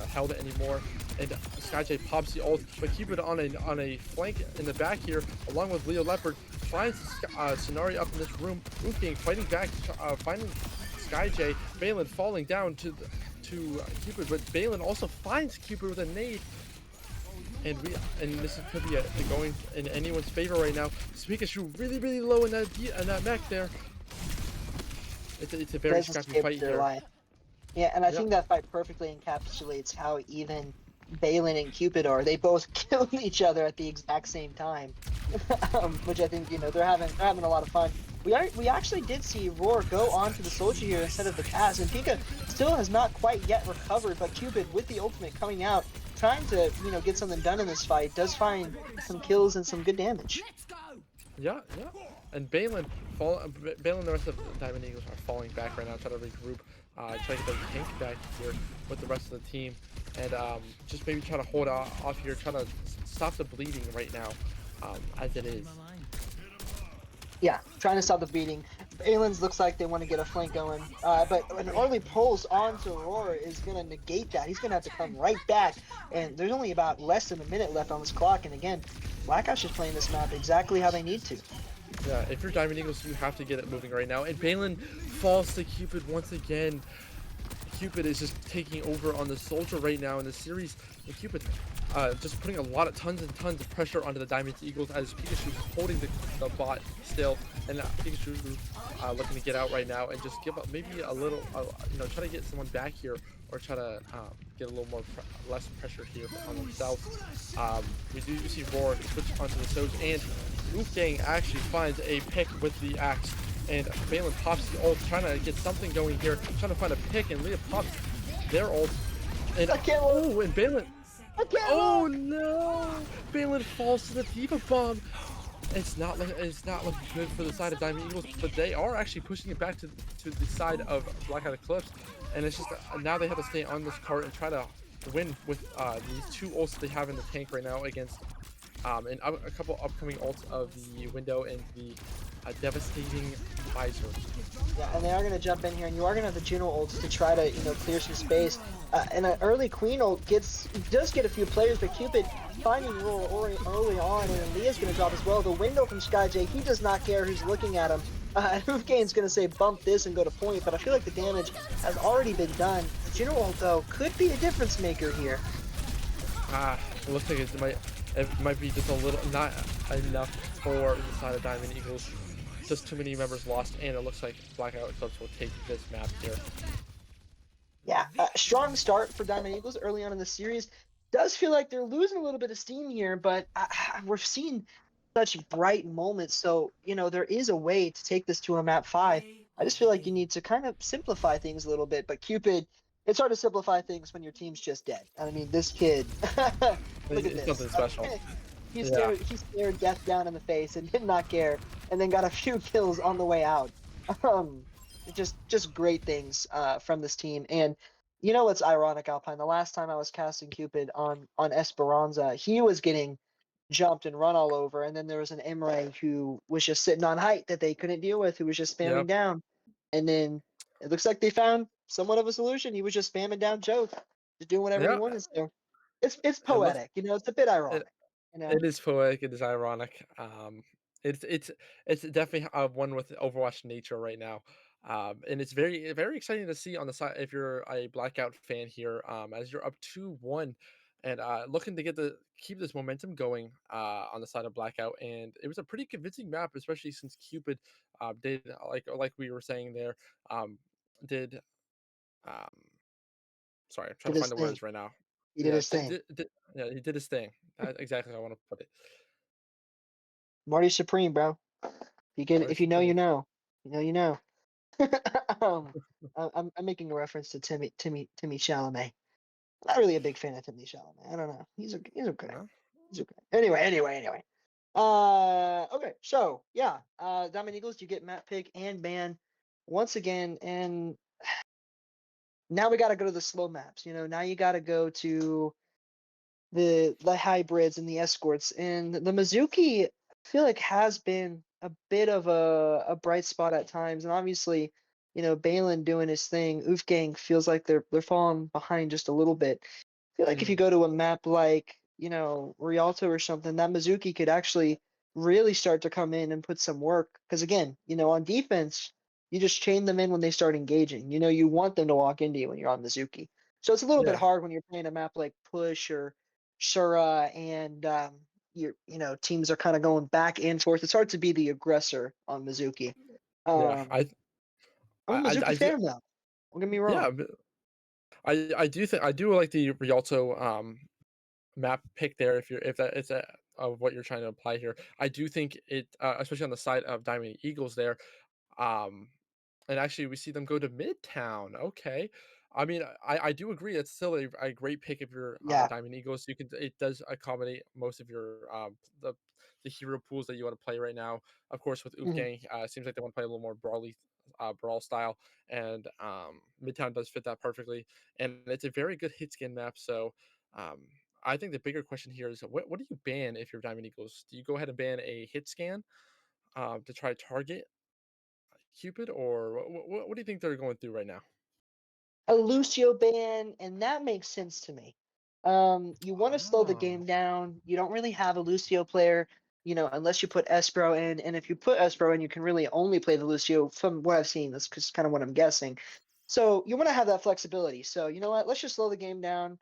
held anymore. And SkyJ pops the ult, but keep it on a flank in the back here, along with Leo Leopard, finds Sonari up in this room. Oofing fighting back, finding SkyJ. Balin falling down to Cupid, but Balin also finds Cupid with a nade. And this could be going in anyone's favor right now. Pikachu really low in that mech there. It's a very scrappy fight here. Yeah, and I think that fight perfectly encapsulates how even Balin and Cupid are. They both killed each other at the exact same time, which I think, you know, they're having a lot of fun. We actually did see Roar go onto the soldier here instead of the Kaz, and Pika still has not quite yet recovered. But Cupid, with the ultimate coming out, trying to, you know, get something done in this fight, does find some kills and some good damage. Yeah. And Balin and the rest of the Diamond Eagles are falling back right now, trying to regroup, try to get their tank back here with the rest of the team, and just maybe try to hold off here, try to stop the bleeding right now, as it is. Yeah, trying to stop the bleeding. Balin's looks like they want to get a flank going, but an early pulse onto Roar is going to negate that. He's going to have to come right back, and there's only about less than a minute left on this clock, and again, Blackout's just playing this map exactly how they need to. Yeah, if you're Diamond Eagles, you have to get it moving right now. And Balin falls to Cupid once again. Cupid is just taking over on the soldier right now in the series, and Cupid just putting a lot of tons and tons of pressure onto the Diamond Eagles as Pikachu's holding the bot still, and Pikachu looking to get out right now and just give up maybe a little, try to get someone back here or try to get a little more less pressure here on themselves. We do see Roar switch onto the Soge, and Wolfgang actually finds a pick with the axe, and Balin pops the ult, trying to get something going here, trying to find a pick, and Leah pops their ult, and I can't look. oh, and Balin, I can't oh look. no, Balin falls to the Diva Bomb. It's not looking good for the side of Diamond Eagles, but they are actually pushing it back to the side of Blackout Eclipse, and it's just now they have to stay on this cart and try to win with these two ults they have in the tank right now against and a couple upcoming ults of the window and the devastating visor. Yeah, and they are going to jump in here, and you are going to have the Juno ults to try to, clear some space. And an early Queen ult does get a few players, but Cupid finding Roar early on, and then Leah's going to drop as well. The window from SkyJ, he does not care who's looking at him. And Hoofgain's going to say bump this and go to point, but I feel like the damage has already been done. The Juno ult, though, could be a difference maker here. It looks like it might be just a little not enough for the side of Diamond Eagles. Just too many members lost, and it looks like Blackout Eclipse will take this map here. Yeah, strong start for Diamond Eagles early on in the series. Does feel like they're losing a little bit of steam here, but we're seeing such bright moments. So, there is a way to take this to a map 5. I just feel like you need to kind of simplify things a little bit. But Cupid, it's hard to simplify things when your team's just dead. I mean, this kid, look at It's this. something special. Yeah, He stared death down in the face and did not care, and then got a few kills on the way out. Um, just great things from this team. And you know what's ironic, Alpine? The last time I was casting Cupid on Esperanza, he was getting jumped and run all over, and then there was an Emre who was just sitting on height that they couldn't deal with, who was just spamming yep, down. And then it looks like they found somewhat of a solution. He was just spamming down Joke, just doing whatever he yeah. wanted. So it's It looks poetic, it's a bit it, ironic, it is poetic. It is ironic. It's definitely one with Overwatch nature right now. And it's very exciting to see on the side if you're a Blackout fan here, as you're up 2-1 and looking to keep this momentum going on the side of Blackout. And it was a pretty convincing map, especially since Cupid did like we were saying there, um, did um, sorry, I'm trying did to find his the thing. words right now. He did Yeah, his thing. yeah, he did his thing. That's exactly how I want to put it. Marty Supreme, bro. Marty If you know, you Supreme. know. You know, you know. um, I'm making a reference to Timmy Chalamet. Not really a big fan of Timmy Chalamet. I don't know. He's okay. No? He's okay. Anyway. Okay. So yeah, Diamond Eagles, you get Matt Pick and ban once again, and now we got to go to the slow maps. Now you got to go to the hybrids and the escorts, and the Mizuki, I feel like, has been a bit of a bright spot at times, and obviously, Balin doing his thing. Oofgang feels like they're falling behind just a little bit. I feel like if you Mhm. go to a map like Rialto or something, that Mizuki could actually really start to come in and put some work. Because again, on defense, you just chain them in when they start engaging. You want them to walk into you when you're on Mizuki. So it's a little bit Yeah, hard when you're playing a map like Push or Shura, and teams are kind of going back and forth. It's hard to be the aggressor on Mizuki. yeah. Um, I'm a Mizuki I do. fan though. Don't get me wrong. Yeah, but I do think I do like the Rialto map pick there. If that is of what you're trying to apply here, I do think it, especially on the side of Diamond Eagles there. Um, and actually, we see them go to Midtown. Okay. I mean, I do agree. It's still a great pick if you're Yeah. Diamond Eagles. It does accommodate most of your the hero pools that you want to play right now. Of course, with Mhm. Oopgang, it seems like they want to play a little more brawly, brawl style, and Midtown does fit that perfectly. And it's a very good hit skin map. So, um, I think the bigger question here is what do you ban if you're Diamond Eagles? Do you go ahead and ban a hit scan to try to target Cupid, or what do you think they're going through right now? A Lucio ban, and that makes sense to me. You want to slow the Oh, game down. You don't really have a Lucio player. unless you put Espero in, and if you put Espero in, you can really only play the Lucio from what I've seen. That's just kind of what I'm guessing. So you want to have that flexibility. So you know what? Let's just slow the game down.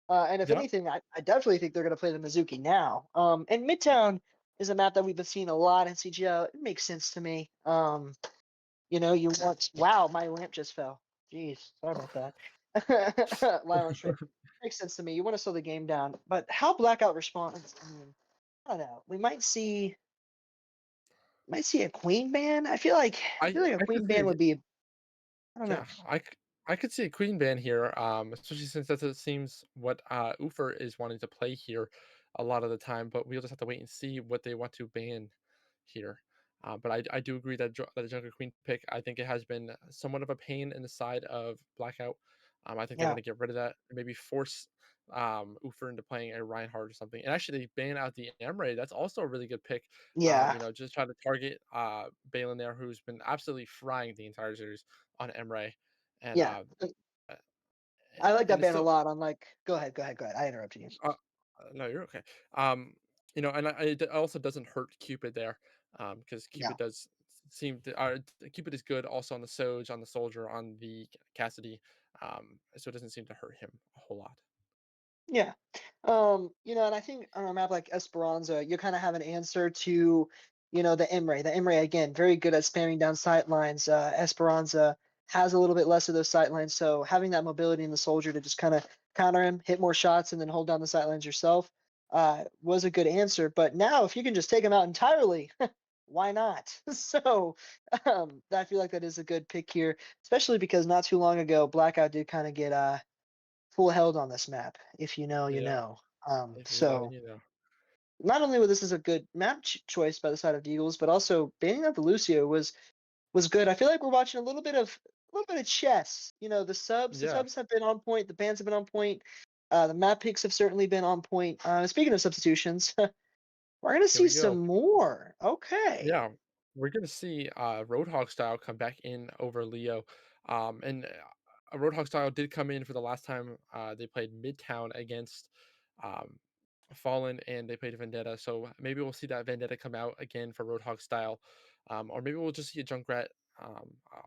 And if Yeah, anything, I definitely think they're going to play the Mizuki now. And Midtown is a map that we've been seeing a lot in CGL. It makes sense to me. You want wow, my lamp just fell. Jeez, sorry about that. Live on stream. Makes sense to me. You want to slow the game down, but how Blackout responds, I don't know. We might see a Queen ban. I feel like a I Queen could ban see. would be. I don't know. Yeah, I could see a queen ban here, especially since that it seems what Ufer is wanting to play here a lot of the time. But we'll just have to wait and see what they want to ban here. But I do agree that that the Junker Queen pick, I think it has been somewhat of a pain in the side of Blackout. I think they Yeah, want to get rid of that, maybe force Ufer into playing a Reinhardt or something. And actually, they ban out the Emre. That's also a really good pick. yeah, Just try to target Balin there, who's been absolutely frying the entire series on Emre, and yeah. uh, I like that and it's ban a still lot. On like, go ahead, go ahead, go ahead. I interrupted you. no, you're okay. Um, and it also doesn't hurt Cupid there, because Yeah. Cupid does seem to, Cupid is good also on the Soj, on the Soldier, on the Cassidy, so it doesn't seem to hurt him a whole lot. Yeah. And I think on a map like Esperanza, you kind of have an answer to, the Imre. The Imre, again, very good at spamming down sight lines. Esperanza has a little bit less of those sight lines, so having that mobility in the soldier to just kind of counter him, hit more shots, and then hold down the sight lines yourself was a good answer. But now, if you can just take him out entirely, why not? So I feel like that is a good pick here, especially because not too long ago, Blackout did kind of get full held on this map. If you know, you Yeah, know. if you know, then So you know. not only was this is a good map choice by the side of the Eagles, but also banning out the Lucio was good. I feel like we're watching a little bit of chess. The Yeah, subs have been on point, the bans have been on point, the map picks have certainly been on point. Speaking of substitutions, we're gonna here see we some go. more. Okay. Yeah, we're gonna see Roadhog style come back in over Leo, and Roadhog style did come in for the last time they played Midtown against um, Fallen, and they played Vendetta. So maybe we'll see that Vendetta come out again for Roadhog style, or maybe we'll just see a Junkrat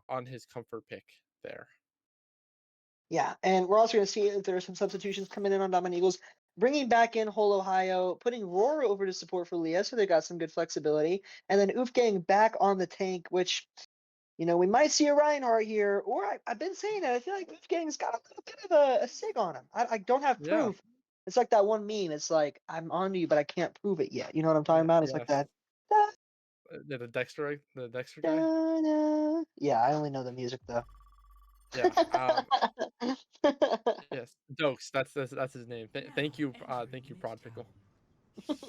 on his comfort pick there. Yeah, and we're also going to see if there are some substitutions coming in on Diamond Eagles, bringing back in Whole Ohio, putting Roar over to support for Leah, so they got some good flexibility, and then Oofgang back on the tank, which we might see a Reinhardt here, or I've been saying it. I feel like Oofgang's got a little bit of a sig on him. I don't have Yeah, proof. It's like that one meme. It's like I'm on to you, but I can't prove it yet. You know what I'm talking about? It's like yes, that. Da, The Dexter guy. da, da. Yeah, I only know the music though. Yeah. Yes, Dokes. That's his name. Thank you, Prod Pickle.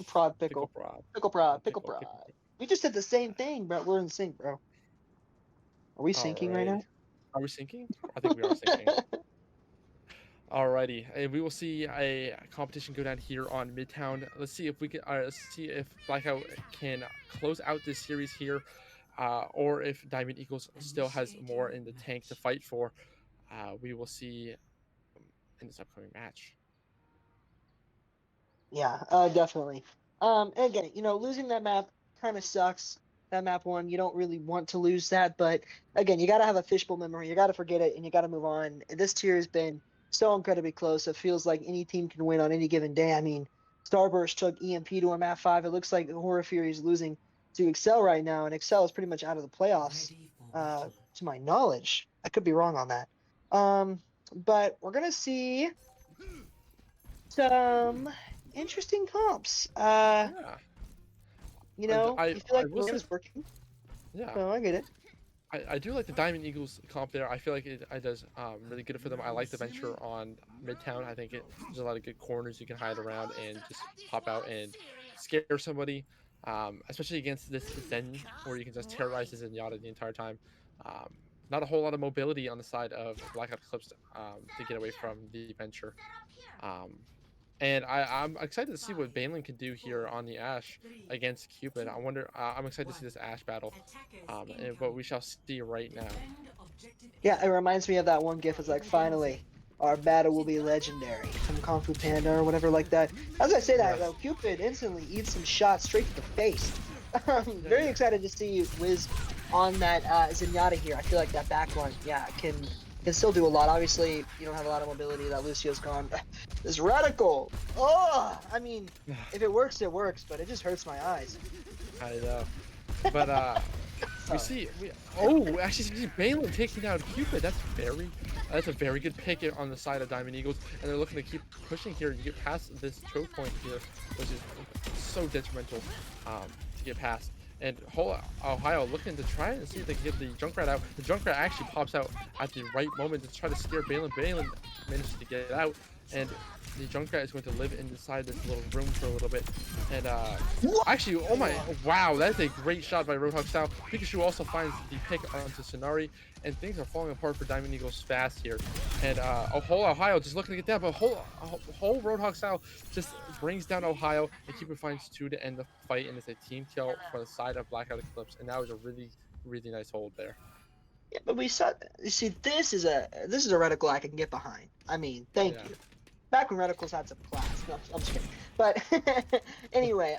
Prod Pickle pickle, Prod. pickle prod, pickle Pickle, pickle. prod. We just did the same thing, bro. We're in sync, bro. Are we syncing right Alrighty. now? Are we syncing? I think we are syncing. Alrighty, and we will see a competition go down here on Midtown. Let's see if we can. Let's see if Blackout can close out this series here, or if Diamond Eagles still has more in the tank to fight for. We will see in this upcoming match. Yeah, definitely. And again, losing that map kind of sucks. That map one, you don't really want to lose that, but again, you got to have a fishbowl memory. You got to forget it, and you got to move on. This tier has been so incredibly close. It feels like any team can win on any given day. I mean, Starburst took EMP to a map five. It looks like Horror Fury is losing to Excel right now, and Excel is pretty much out of the playoffs, to my knowledge. I could be wrong on that. But we're gonna see some interesting comps. Yeah, I You feel like the will say, ram's working, yeah. so I get it. I do like the Diamond Eagles comp there. I feel like it does really good for them. I like the venture on Midtown. I think there's a lot of good corners you can hide around and just pop out and scare somebody, especially against this Zen where you can just terrorize the Zenyatta the entire time. Um, Not a whole lot of mobility on the side of Blackout Eclipse to get away from the venture. Um, and I'm excited to see what Banelin can do here on the Ash against Cupid. I wonder. I'm excited to see this Ash battle, and what we shall see right now. Yeah, it reminds me of that one gif. It's like finally, Our battle will be legendary from Kung Fu Panda or whatever like that. As I say that, Yeah. though, Cupid instantly eats some shots straight to the face. I'm Yeah. very excited to see Wiz on that Zenyatta here. I feel like that backline, yeah, can still do a lot. Obviously, you don't have a lot of mobility. That Lucio's gone. This reticle. Oh, I mean, Yeah. if it works, it works, but it just hurts my eyes. I know. But we Sorry. see we oh actually we see Balin taking down Cupid. That's a very good pick on the side of Diamond Eagles, and they're looking to keep pushing here to get past this choke point here, which is so detrimental to get past. And whole Ohio looking to try and see if they can get the Junkrat out. The Junkrat actually pops out at the right moment to try to scare Balin. Balin manages to get out, and the Junkrat is going to live inside this little room for a little bit. And actually, oh my, wow, that's a great shot by Roadhog style. Pikachu also finds the pick onto Sonari, and things are falling apart for Diamond Eagles fast here. And whole Ohio just looking to get down, but whole Roadhog style just brings down Ohio, and Cupid finds two to end the fight, and it's a team kill for the side of Blackout Eclipse, and that was a really, really nice hold there. Yeah, but we saw. You see, this is a reticle I can get behind. I mean, Oh thank yeah. you. Back when reticles had some class. No, I'm just kidding. But anyway,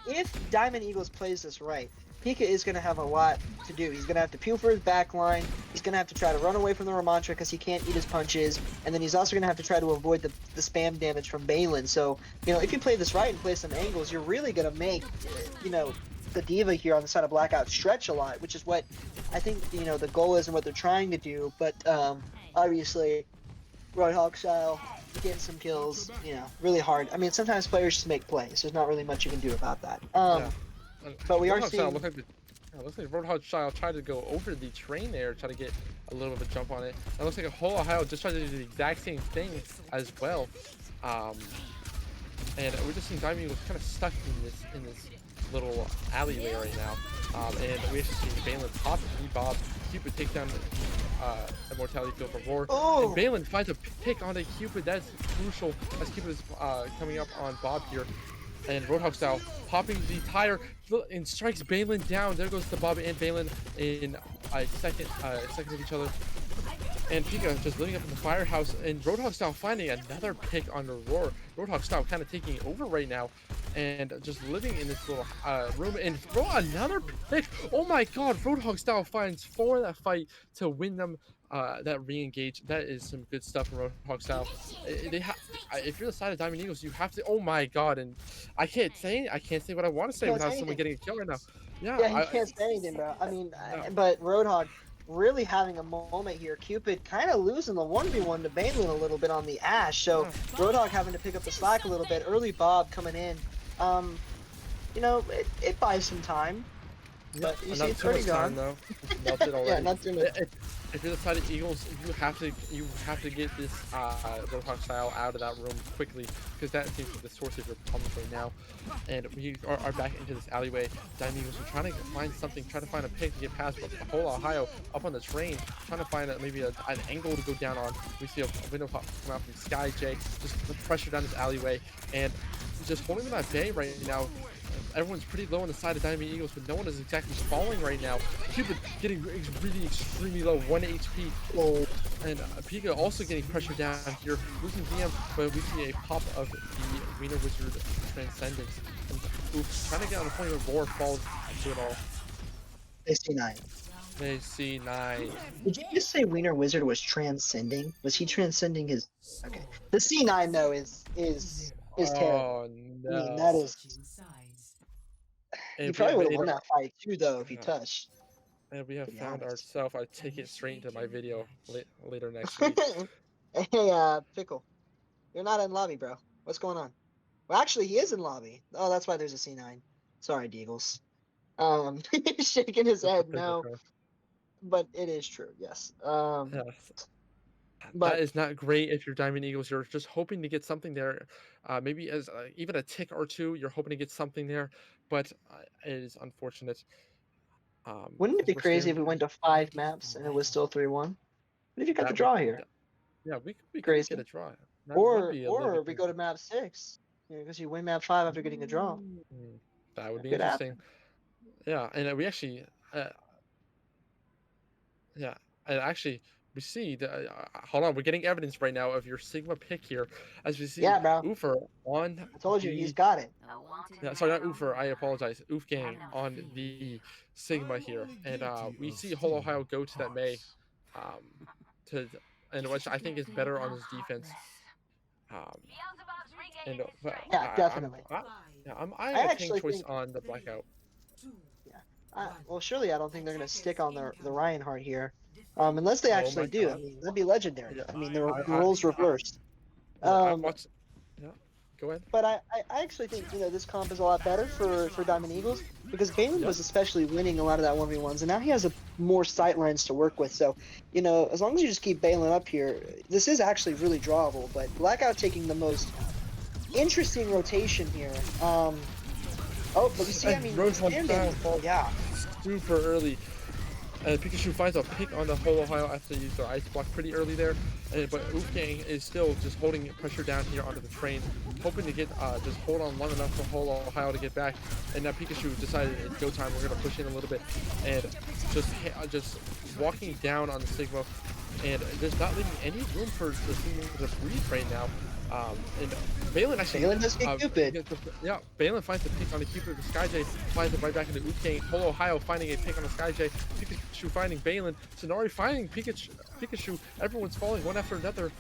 if Diamond Eagles plays this right, Pika is going to have a lot to do. He's going to have to peel for his back line. He's going to have to try to run away from the Ramantra because he can't eat his punches. And then he's also going to have to try to avoid the spam damage from Balin. So, if you play this right and play some angles, you're really going to make, the diva here on the side of Blackout stretch a lot, which is what I think, the goal is and what they're trying to do. But obviously, Roadhog style, getting some kills, really hard. I mean, sometimes players just make plays. There's not really much you can do about that. Yeah. But we are Roadhog style seeing. looks like Roadhog style tried to go over the train there, try to get a little bit of a jump on it. It looks like a whole Ohio just tried to do the exact same thing as well. Um, and we're just seeing Diamond Eagles kind of stuck in this little alleyway right now. And we actually see Balin pop the Bob. Cupid take down Immortality Field for Roar. And Oh, Balin finds a pick onto Cupid. That's crucial as Cupid is coming up on Bob here. And Roadhog style popping the tire and strikes Balin down. There goes the Bob and Balin in a second of each other. And Pika just living up in the firehouse, and Roadhog style finding another pick on the Roar. Roadhog style kind of taking over right now, and just living in this little room, and throw another pick. Oh my God! Roadhog style finds four in that fight to win them. That re-engage. That is some good stuff from Roadhog style. If you're the side of Diamond Eagles, you have to. Oh my God! And I can't say what I want to say can't say without someone anything. getting a kill right now. Yeah, Yeah, he can't say anything, bro. I mean, no. but Roadhog really having a moment here. Cupid kind of losing the 1v1 to Balin a little bit on the Ash. So Yeah. Roadhog having to pick up the slack a little bit. Early Bob coming in. Um, it buys some time, Yeah, but you see not it's too already much time gone. though. It's melted Yeah, already. not too much. If you're the side of Eagles, you have to get this Roadhog style out of that room quickly because that seems to be the source of your problems right now. And we are back into this alleyway. Diamond Eagles are trying to find something, try to find a pick to get past the whole Ohio up on the train, trying to find maybe an angle to go down on. We see a window pop come out from Sky J, just the pressure down this alleyway, and just holding them at bay right now. Everyone's pretty low on the side of Diamond Eagles, but no one is exactly falling right now. Cupid getting really extremely low, 1 HP. Oh, And Pika also getting pressure down here, losing DM, but we see a pop of the Wiener Wizard Transcendence. And oops, trying to get on the point where Roar falls into it all. they see 9. They see 9. Did you just say Wiener Wizard was transcending? Was he transcending his? Okay, the C9 though is terrible. Oh I mean, that no. is. He And we probably have would have made won our, that fight too, though, if he uh, touched. and we have To be found honest. ourselves. I take it straight into my video later next week. Hey, Pickle, you're not in lobby, bro. What's going on? Well, actually, he is in lobby. Oh, that's why there's a C9. Sorry, Deagles. He's shaking his Just a head. pickle No, car. but it is true. Yes. Yeah. That But is not great if you're Diamond Eagles. You're just hoping to get something there, maybe as even a tick or two. You're hoping to get something there, but it is unfortunate. wouldn't it Because be we're crazy if staring. we went to 5 maps and it was still 3-1? What if you got the That would, draw here? yeah, we could get Crazy. a draw. That would Or be a little or bit we go to crazy. map 6. Because you win map 5 after getting a draw. Mm, that would That be could interesting. happen. Yeah, and we actually, uh, yeah, and actually, we see the hold on, we're getting evidence right now of your Sigma pick here, as we see Yeah, bro. Ufer on I told you he's the got it. yeah, sorry, not Ufer, I apologize, Oof Gang on the Sigma here, and we see Whole Ohio go to that May, um, to and which I think is better on his defense, um, and but Yeah, definitely. yeah, I'm eyeing I a tank actually choice think, on the Blackout. yeah. Well, surely I don't think they're going to stick on the Reinhardt here, unless they Oh actually my do. I god, mean, that'd be legendary. yeah, I mean, I the I roles I reversed. yeah, I'm Um, watching. Yeah, go ahead. but I actually think this comp is a lot better for Diamond Eagles because Balin Yep. was especially winning a lot of that 1v1s, and now he has a more sight lines to work with. So as long as you just keep Balin up here, this is actually really drawable. But Blackout taking the most interesting rotation here. Oh, but you see, I And mean, his Roadhog style bandit, falls yeah, super early. Pikachu finds a pick on the Whole Ohio after they use their ice block pretty early there. But Wolfgang is still just holding pressure down here onto the train, hoping to get just hold on long enough for Whole Ohio to get back. And now Pikachu decided it's go time. We're gonna push in a little bit and just walking down on the Sigma, and there's not leaving any room for the Sigma to breathe right now. And Balin actually, Balin does get Cupid. yeah, Balin finds the pick on the Cupid. The Skyjay finds it right back into Ukane. Whole Ohio finding a pick on the Skyjay. Pikachu finding Balin. Sonari finding Pikachu. Everyone's falling one after another,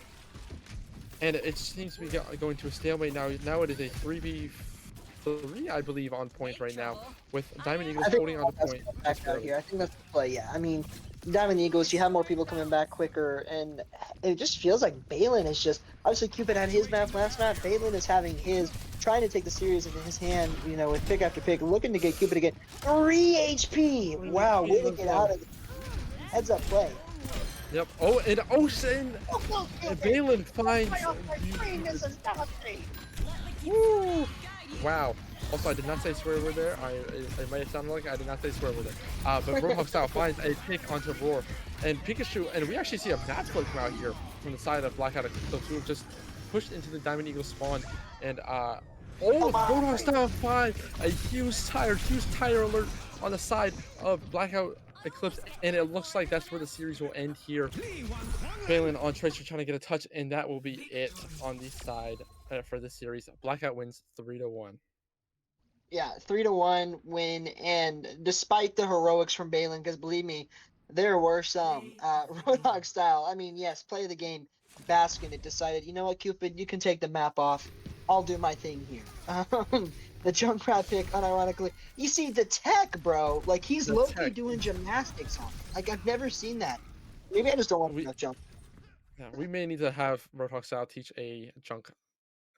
and it seems to be going to a stalemate now. Now it is a 3v3, I believe, on point right now, with Diamond Eagles I think holding on to that's point back just out barely. here. I think that's the play. Yeah, I mean, Diamond Eagles, you have more people coming back quicker, and it just feels like Balin is just obviously Cupid had his map last map. Balin is having his trying to take the series into his hand. With pick after pick, looking to get Cupid again. 3 HP. Wow, way to Let's get go. out of the heads up play. Yep. Oh, and Ocean. Oh, no, And Cupid! Balin Play finds. off my screen. This is not safe. Woo! Wow. Also, I did not say swear word there. It might have sounded like I did not say swear word there. But Roadhog style finds a pick onto Roar, and Pikachu, and we actually see a match play come out here from the side of Blackout Eclipse, who have just pushed into the Diamond Eagle spawn, and Oh Roadhog my. style find a huge tire alert on the side of Blackout Eclipse, and it looks like that's where the series will end here. Balin on Tracer trying to get a touch, and that will be it on the side for this series. Blackout wins 3-1. Yeah, 3-1 win, and despite the heroics from Balin, because believe me, there were some Roadhog style. I mean, yes, play the game, bask in it. Decided, you know what, Cupid, you can take the map off. I'll do my thing here. The Junkrat pick, unironically, you see the tech, bro. Like he's The low key tech. doing gymnastics on it. Like I've never seen that. Maybe I just don't want We enough jump. yeah, we may need to have Roadhog Style teach a junk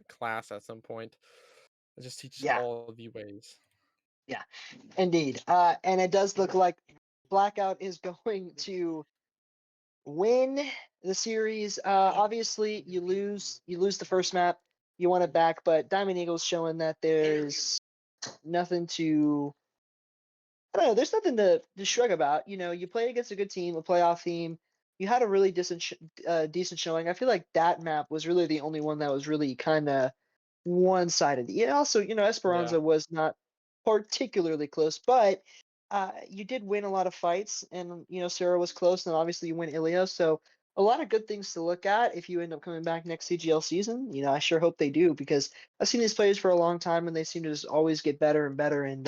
class at some point. It just teaches Yeah, all the ways. yeah, indeed. And it does look like Blackout is going to win the series. Obviously, you lose the first map, you want it back, but Diamond Eagles showing that there's nothing to. I don't know. There's nothing to shrug about. You played against a good team, a playoff team. You had a really decent showing. I feel like that map was really the only one that was really kind of one-sided. Yeah. Also, Yeah, Esperanza was not particularly close, but you did win a lot of fights, and Sarah was close, and obviously you win Ilio. So a lot of good things to look at if you end up coming back next CGL season. I sure hope they do because I've seen these players for a long time, and they seem to just always get better and better. And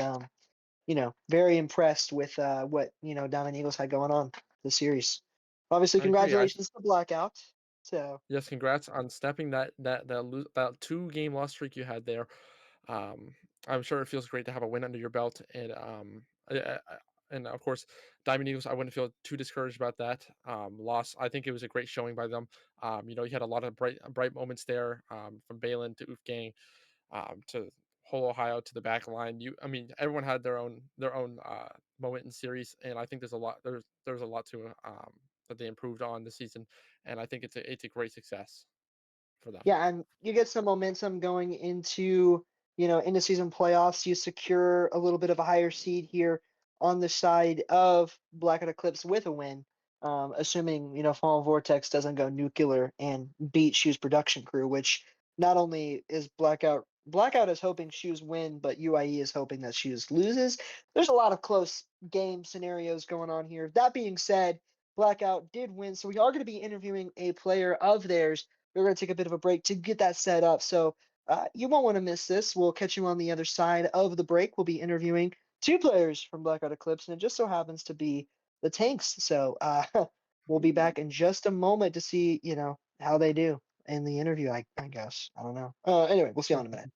very impressed with what Diamond Eagles had going on this series. Obviously, I agree. congratulations to Blackout. So Yes, congrats on snapping that 2 game loss streak you had there. Um, I'm sure it feels great to have a win under your belt, and and of course, Diamond Eagles. I wouldn't feel too discouraged about that loss. I think it was a great showing by them. You had a lot of bright moments there, from Balin to Oofgang, to whole Ohio to the back line. I mean, everyone had their own moment in series, and I think there's a lot to that they improved on this season, and I think it's a great success for them. yeah, and you get some momentum going into season playoffs. You secure a little bit of a higher seed here on the side of Blackout Eclipse with a win. Assuming Fall Vortex doesn't go nuclear and beat Shoes production crew, which not only is Blackout is hoping Shoes win, but UIE is hoping that Shoes loses. There's a lot of close game scenarios going on here. That being said, Blackout did win. So we are going to be interviewing a player of theirs. We're going to take a bit of a break to get that set up. So you won't want to miss this. We'll catch you on the other side of the break. We'll be interviewing two players from Blackout Eclipse, and it just so happens to be the tanks. So we'll be back in just a moment to see, how they do in the interview, I guess. I don't know. Anyway, we'll see you in a minute.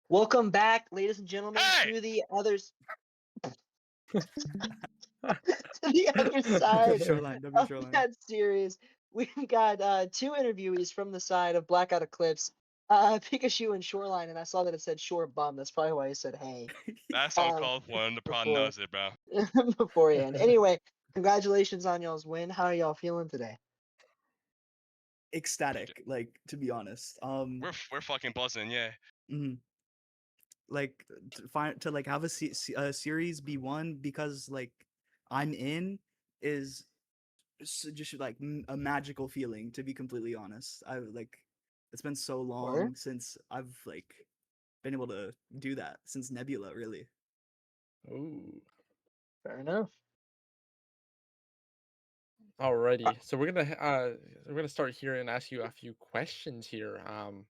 Welcome back, ladies and gentlemen, Hey! to the others to the other side Shoreline, W of Shoreline. that series. We've got two interviewees from the side of Blackout Eclipse, Pikachu and Shoreline, and I saw that it said Shore Bum. That's probably why I said hey. That's Um, uncalled for, and the problem before knows it, bro. beforehand. Anyway, congratulations on y'all's win. How are y'all feeling today? Ecstatic, like, to be honest. We're fucking buzzing, yeah. Mhm. Like to like have a series be won because like I'm in is just like a magical feeling, to be completely honest. I like it's been so Or long since I've like been able to do that since Nebula, really. Ooh. fair enough. Alrighty. So we're gonna start here and ask you a few questions here.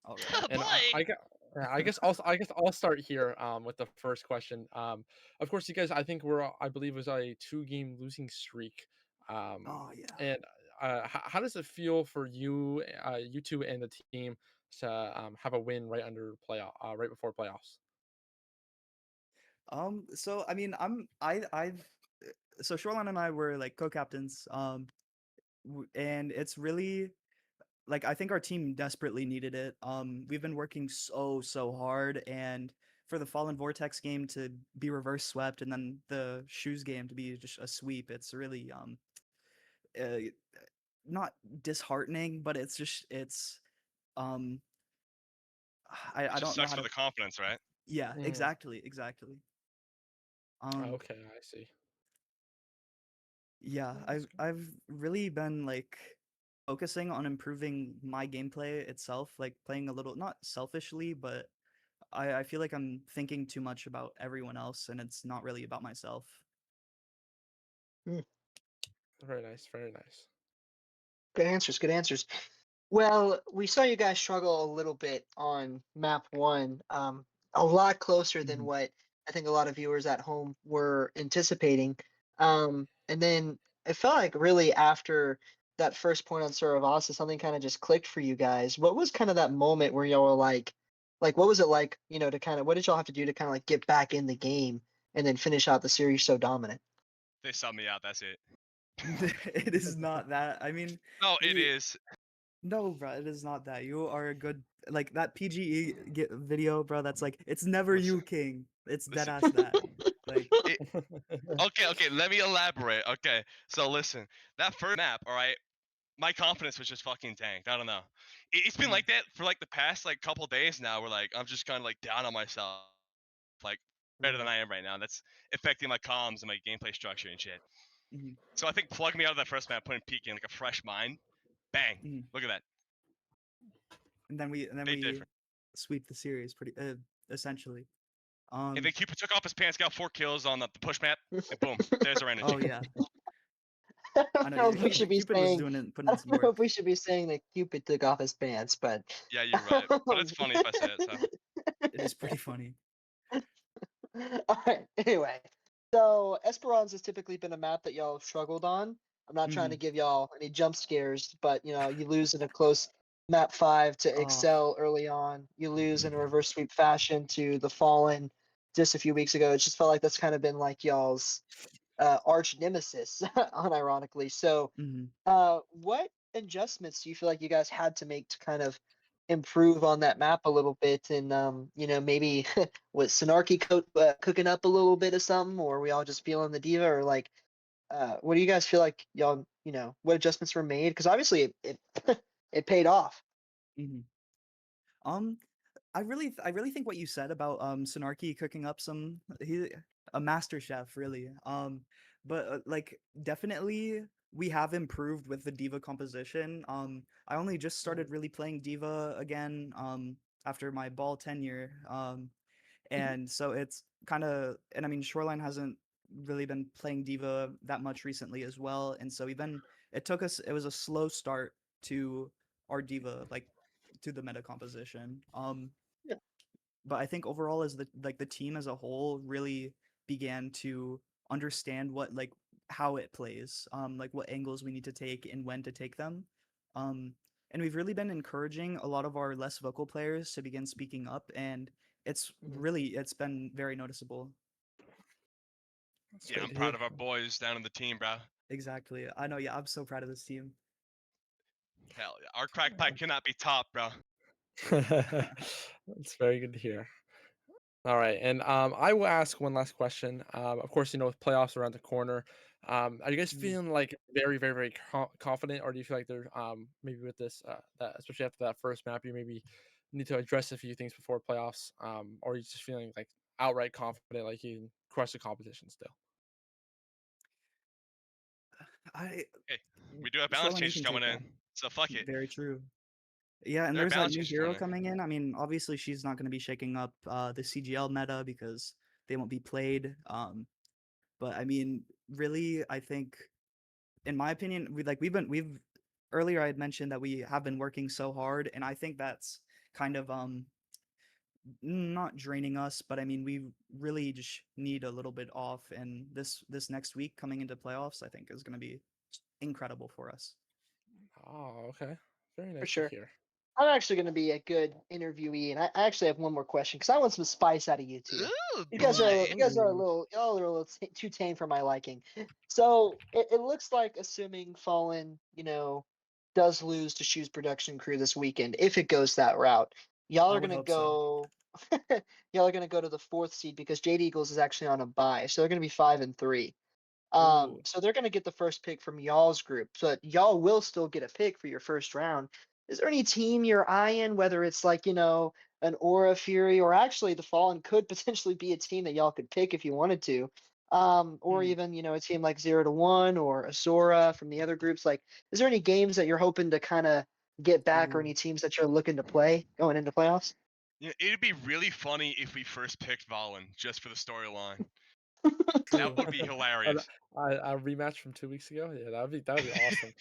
All right. And Boy! I guess I'll start here with the first question. Of course, you guys, I think I believe it was a 2-game losing streak. Um, Oh yeah. and how does it feel for you, you two, and the team to have a win right before playoffs? So I mean, I've so Shoreline and I were like co-captains. And it's really like I think our team desperately needed it. We've been working so hard, and for the Fallen Vortex game to be reverse swept, and then the Shoes game to be just a sweep, it's really uh, not disheartening, but it's um It I just don't know sucks how for to. the confidence, right? Yeah, Mm, exactly. Um, okay, I see. yeah, No, that's I've really been like focusing on improving my gameplay itself, like playing a little not selfishly, but I feel like I'm thinking too much about everyone else and it's not really about myself. Hmm, very nice, very nice. good answers. Good answers. Well, we saw you guys struggle a little bit on map one, a lot closer than Mhm, what I think a lot of viewers at home were anticipating. And then it felt like really after that first point on Suravasa, something kind of just clicked for you guys. What was kind of that moment where y'all were like, what was it like, to kind of, what did y'all have to do to kind of like get back in the game and then finish out the series so dominant? They sub me out, that's it. it is not that. I mean, No, it we is. no, bro, it is not that. You are a good like that PGE video, bro. That's like it's never Listen, you, King. It's dead listen. ass that. Like, It, okay, let me elaborate. Okay, so listen. That first map, alright, my confidence was just fucking tanked. I don't know. It's been mhm, like that for like the past like couple days now where like I'm just kind of like down on myself. Like better than Mm, I am right now. And that's affecting my comms and my gameplay structure and shit. mhm, So I think plug me out of that first map, putting Peak in like a fresh mind. Bang. mhm. Look at that. And then They we different. sweep the series pretty essentially. And Um, then Cupid took off his pants, got 4 kills on the push map, and boom, there's our oh energy. yeah. I I don't know know if we should be Cupid was saying, doing it, putting I in don't some know if work. we should be saying that Cupid took off his pants, but Yeah, you're right. But it's um, funny if I say it, so. It is pretty funny. all right. Anyway, so Esperance has typically been a map that y'all have struggled on. I'm not trying to Mhm. give y'all any jump scares, but you lose in a close map five to Oh, Excel early on. You lose in a reverse sweep fashion to the Fallen just a few weeks ago. It just felt like that's kind of been like y'all's arch nemesis, unironically. So mhm. what adjustments do you feel like you guys had to make to kind of improve on that map a little bit? And maybe was Snarky cooking up a little bit of something, or are we all just feeling the diva, or like, what do you guys feel like y'all, what adjustments were made? Because obviously it it paid off. Mhm. Um, I really think what you said about Sonarchy cooking up some he a master chef really. But like definitely we have improved with the diva composition. I only just Mhm. started really playing diva again after my ball tenure. And so it's kind of and I mean Shoreline hasn't really been playing diva that much recently as well, and so even it was a slow start to our diva like to the meta composition. Yeah. But I think overall as the team as a whole really began to understand what like how it plays, like what angles we need to take and when to take them. Um, and we've really been encouraging a lot of our less vocal players to begin speaking up, and it's Mhm. it's been very noticeable. That's Yeah, great I'm to proud hear. of our boys down in the team, bro. Exactly. I know. Yeah, I'm so proud of this team. Hell yeah. Our crack pipe cannot be topped, bro. That's very good to hear. All right, and I will ask one last question. Of course, with playoffs around the corner, are you guys Mm. feeling like very, very, very confident, or do you feel like they're maybe with this that especially after that first map, you maybe need to address a few things before playoffs, or are you just feeling like outright confident, like you can crush the competition still? I Hey, we do have balance Shoreline, you changes can coming take that. in, so fuck it. Very true. Yeah, and There are there's that balance new changes hero coming in. coming in. I mean, obviously she's not going to be shaking up the CGL meta because they won't be played. But I mean, really, I think, in my opinion, we've earlier I had mentioned that we have been working so hard, and I think that's kind of not draining us, but I mean, we really just need a little bit off, and this next week coming into playoffs, I think is going to be incredible for us. Oh, okay, very For nice to sure. hear. I'm actually going to be a good interviewee, and I actually have one more question because I want some spice out of you two. Ooh, You guys are boy. you guys are a Ooh. little y'all are a little too tame for my liking. So it looks like, assuming Fallen, does lose to Shoes Production Crew this weekend, if it goes that route, y'all I are would gonna hope so. go y'all are gonna go to the fourth seed because Jade Eagles is actually on a bye, so they're gonna be 5-3. Ooh. So they're gonna get the first pick from y'all's group, but y'all will still get a pick for your first round. Is there any team you're eyeing, whether it's like, an Aura Fury, or actually the Fallen could potentially be a team that y'all could pick if you wanted to? Or Hmm. even, a team like 0-1 or Azora from the other groups. Like, is there any games that you're hoping to kind of get back, or Ooh. any teams that you're looking to play going into playoffs? It'd be really funny if we first picked Valen just for the storyline. True. That would be hilarious. A rematch from 2 weeks ago. Yeah, that'd be awesome.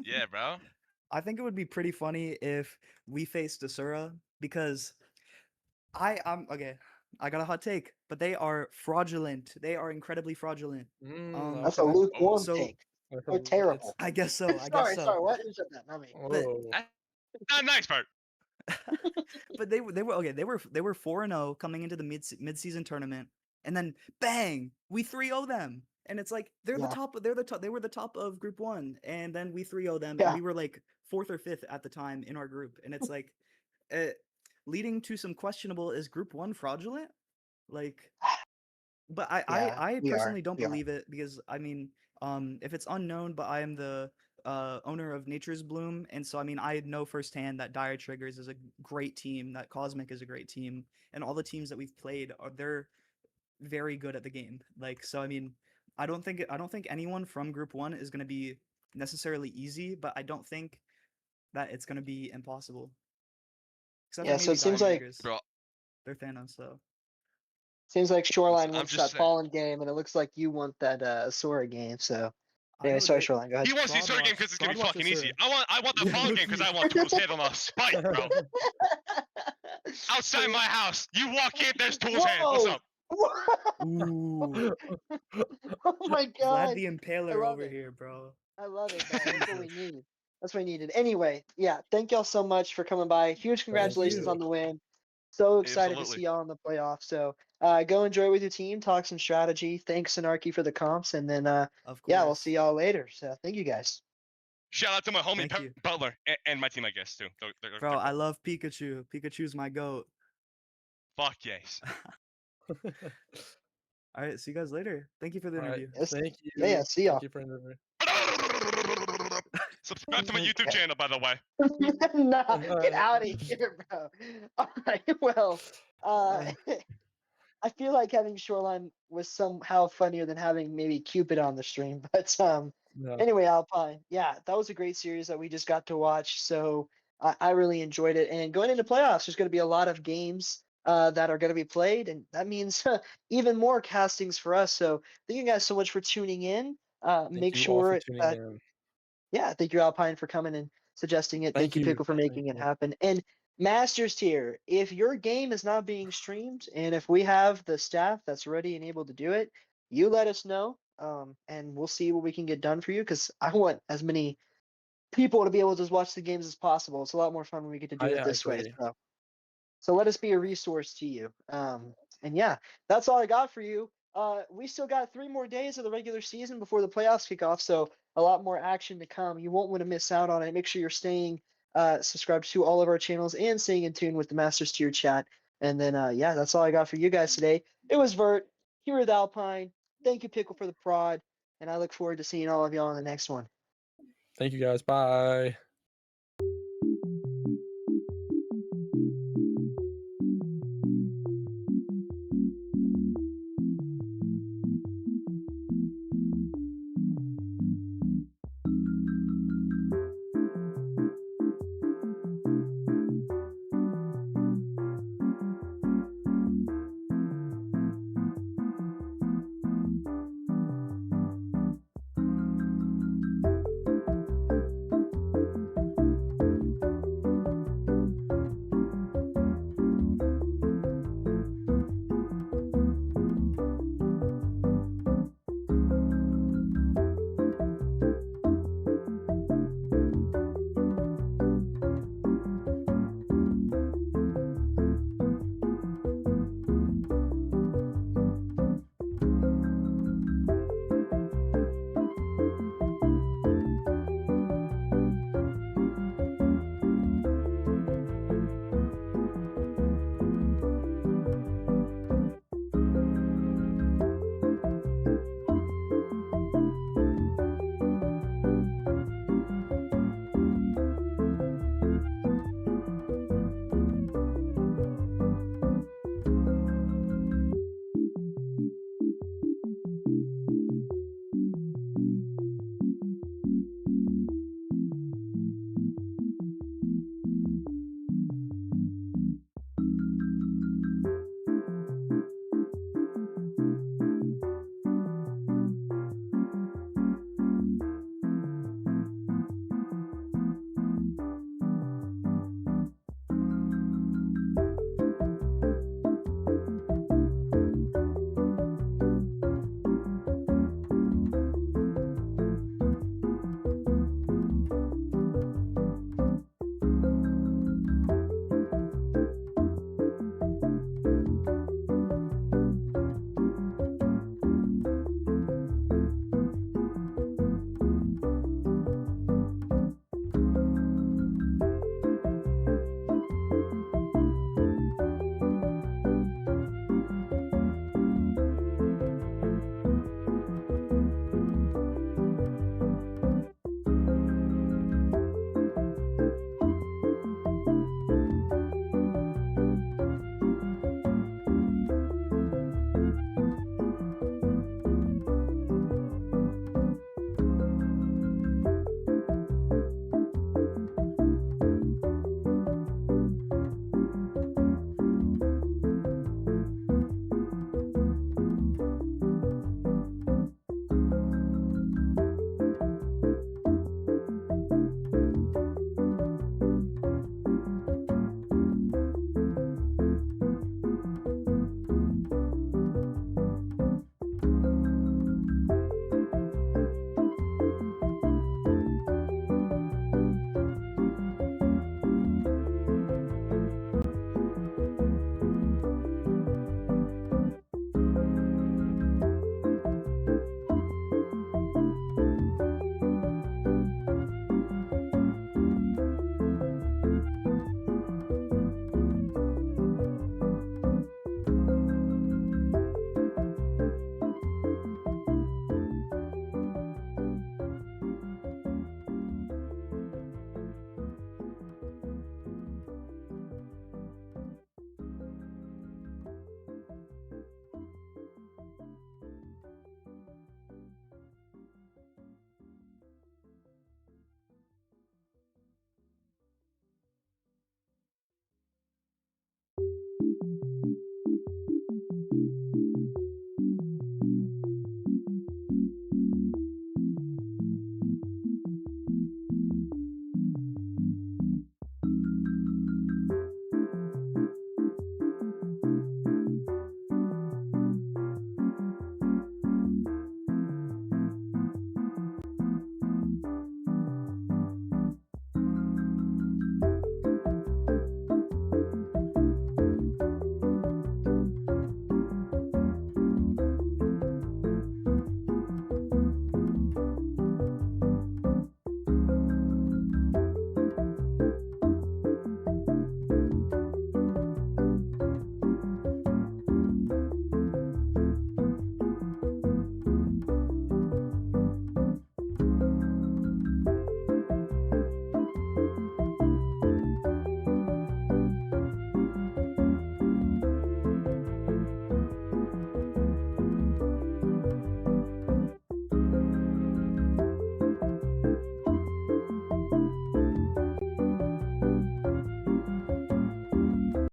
Yeah, bro. I think it would be pretty funny if we faced Asura because I'm okay. I got a hot take, but they are fraudulent. They are incredibly fraudulent. That's a Okay. Oh, lukewarm So take. They're terrible. It's I guess so. I guess Sorry, so. sorry. What? Who said that? Not me. But oh. not nice part. but they were okay. They were 4-0 coming into the mid-season tournament, and then bang, we 3-0 them, and it's like they're the Yeah, top. They're the top. They were the top of Group 1, and then we 3-0 them, and yeah, we were like fourth or fifth at the time in our group, and it's like, uh, leading to some questionable. Is Group 1 fraudulent? Like, but yeah. I We are. personally don't We are. believe it because I mean, if it's unknown, but I am the owner of Nature's Bloom, and so I mean, I know firsthand that Dire Triggers is a great team, that Cosmic is a great team, and all the teams that we've played are they're very good at the game. Like, so I mean, I don't think anyone from Group 1 is going to be necessarily easy, but I don't think that it's going to be impossible. Except for Yeah. So maybe it Dire seems like Triggers. Bro, They're Thanos, so listen, Shoreline I'm wants just that saying. Fallen game, and it looks like you want that Sora game. So I anyway, know sorry, that Shoreline. Go ahead. He wants the Fraud Surge game Watch because it's gonna Fraud be Watch fucking easy. Asura. I want the Yeah, Fallen low game because key. I want tools handle on spite, bro. Outside So my house, you walk in, there's tools hand. What's whoa! up? Ooh. Oh my Vlad god! the I Impaler love over it. here, bro. I love it, man. That's what we Jesus. need. That's what we needed. Anyway, yeah, thank y'all so much for coming by. Huge Thank congratulations you. on the win. So excited to see Absolutely. y'all in the playoffs. So go enjoy with your team, talk some strategy. Thanks, Anarchy, for the comps, and then Of yeah, we'll see course. y'all later. So thank you guys. Shout out to my homie Thank you. Butler and my team, I guess too. They're Bro, I cool. love Pikachu. Pikachu's my goat. Fuck yes. All right, see you guys later. Thank you for the All right. interview. Yes. Thank Yeah, yeah. you. See Thank y'all. you for interviewing. Subscribe to my Thank YouTube channel, by the way. Nah, All get right. out of here, bro. All right. Well, uh, I feel like having Shoreline was somehow funnier than having maybe Cupid on the stream. But Yeah. anyway, Alpine, yeah, that was a great series that we just got to watch. So I really enjoyed it. And going into playoffs, there's going to be a lot of games that are going to be played, and that means even more castings for us. So thank you guys so much for tuning in. Thank Make you all for sure tuning that in. yeah, thank you, Alpine, for coming and suggesting it. Thank Thank you, you. Pickle, for Thank making it you. happen. And Masters tier, if your game is not being streamed, and if we have the staff that's ready and able to do it, you let us know, and we'll see what we can get done for you. Because I want as many people to be able to just watch the games as possible. It's a lot more fun when we get to do I it this way. agree. So let us be a resource to you. And yeah, that's all I got for you. We still got 3 more days of the regular season before the playoffs kick off, so a lot more action to come. You won't want to miss out on it. Make sure you're staying subscribed to all of our channels and staying in tune with the Masters Tier chat. And then, yeah, that's all I got for you guys today. It was Vert here with Alpine. Thank you, Pickle, for the prod, and I look forward to seeing all of y'all on the next one. Thank you guys. Bye.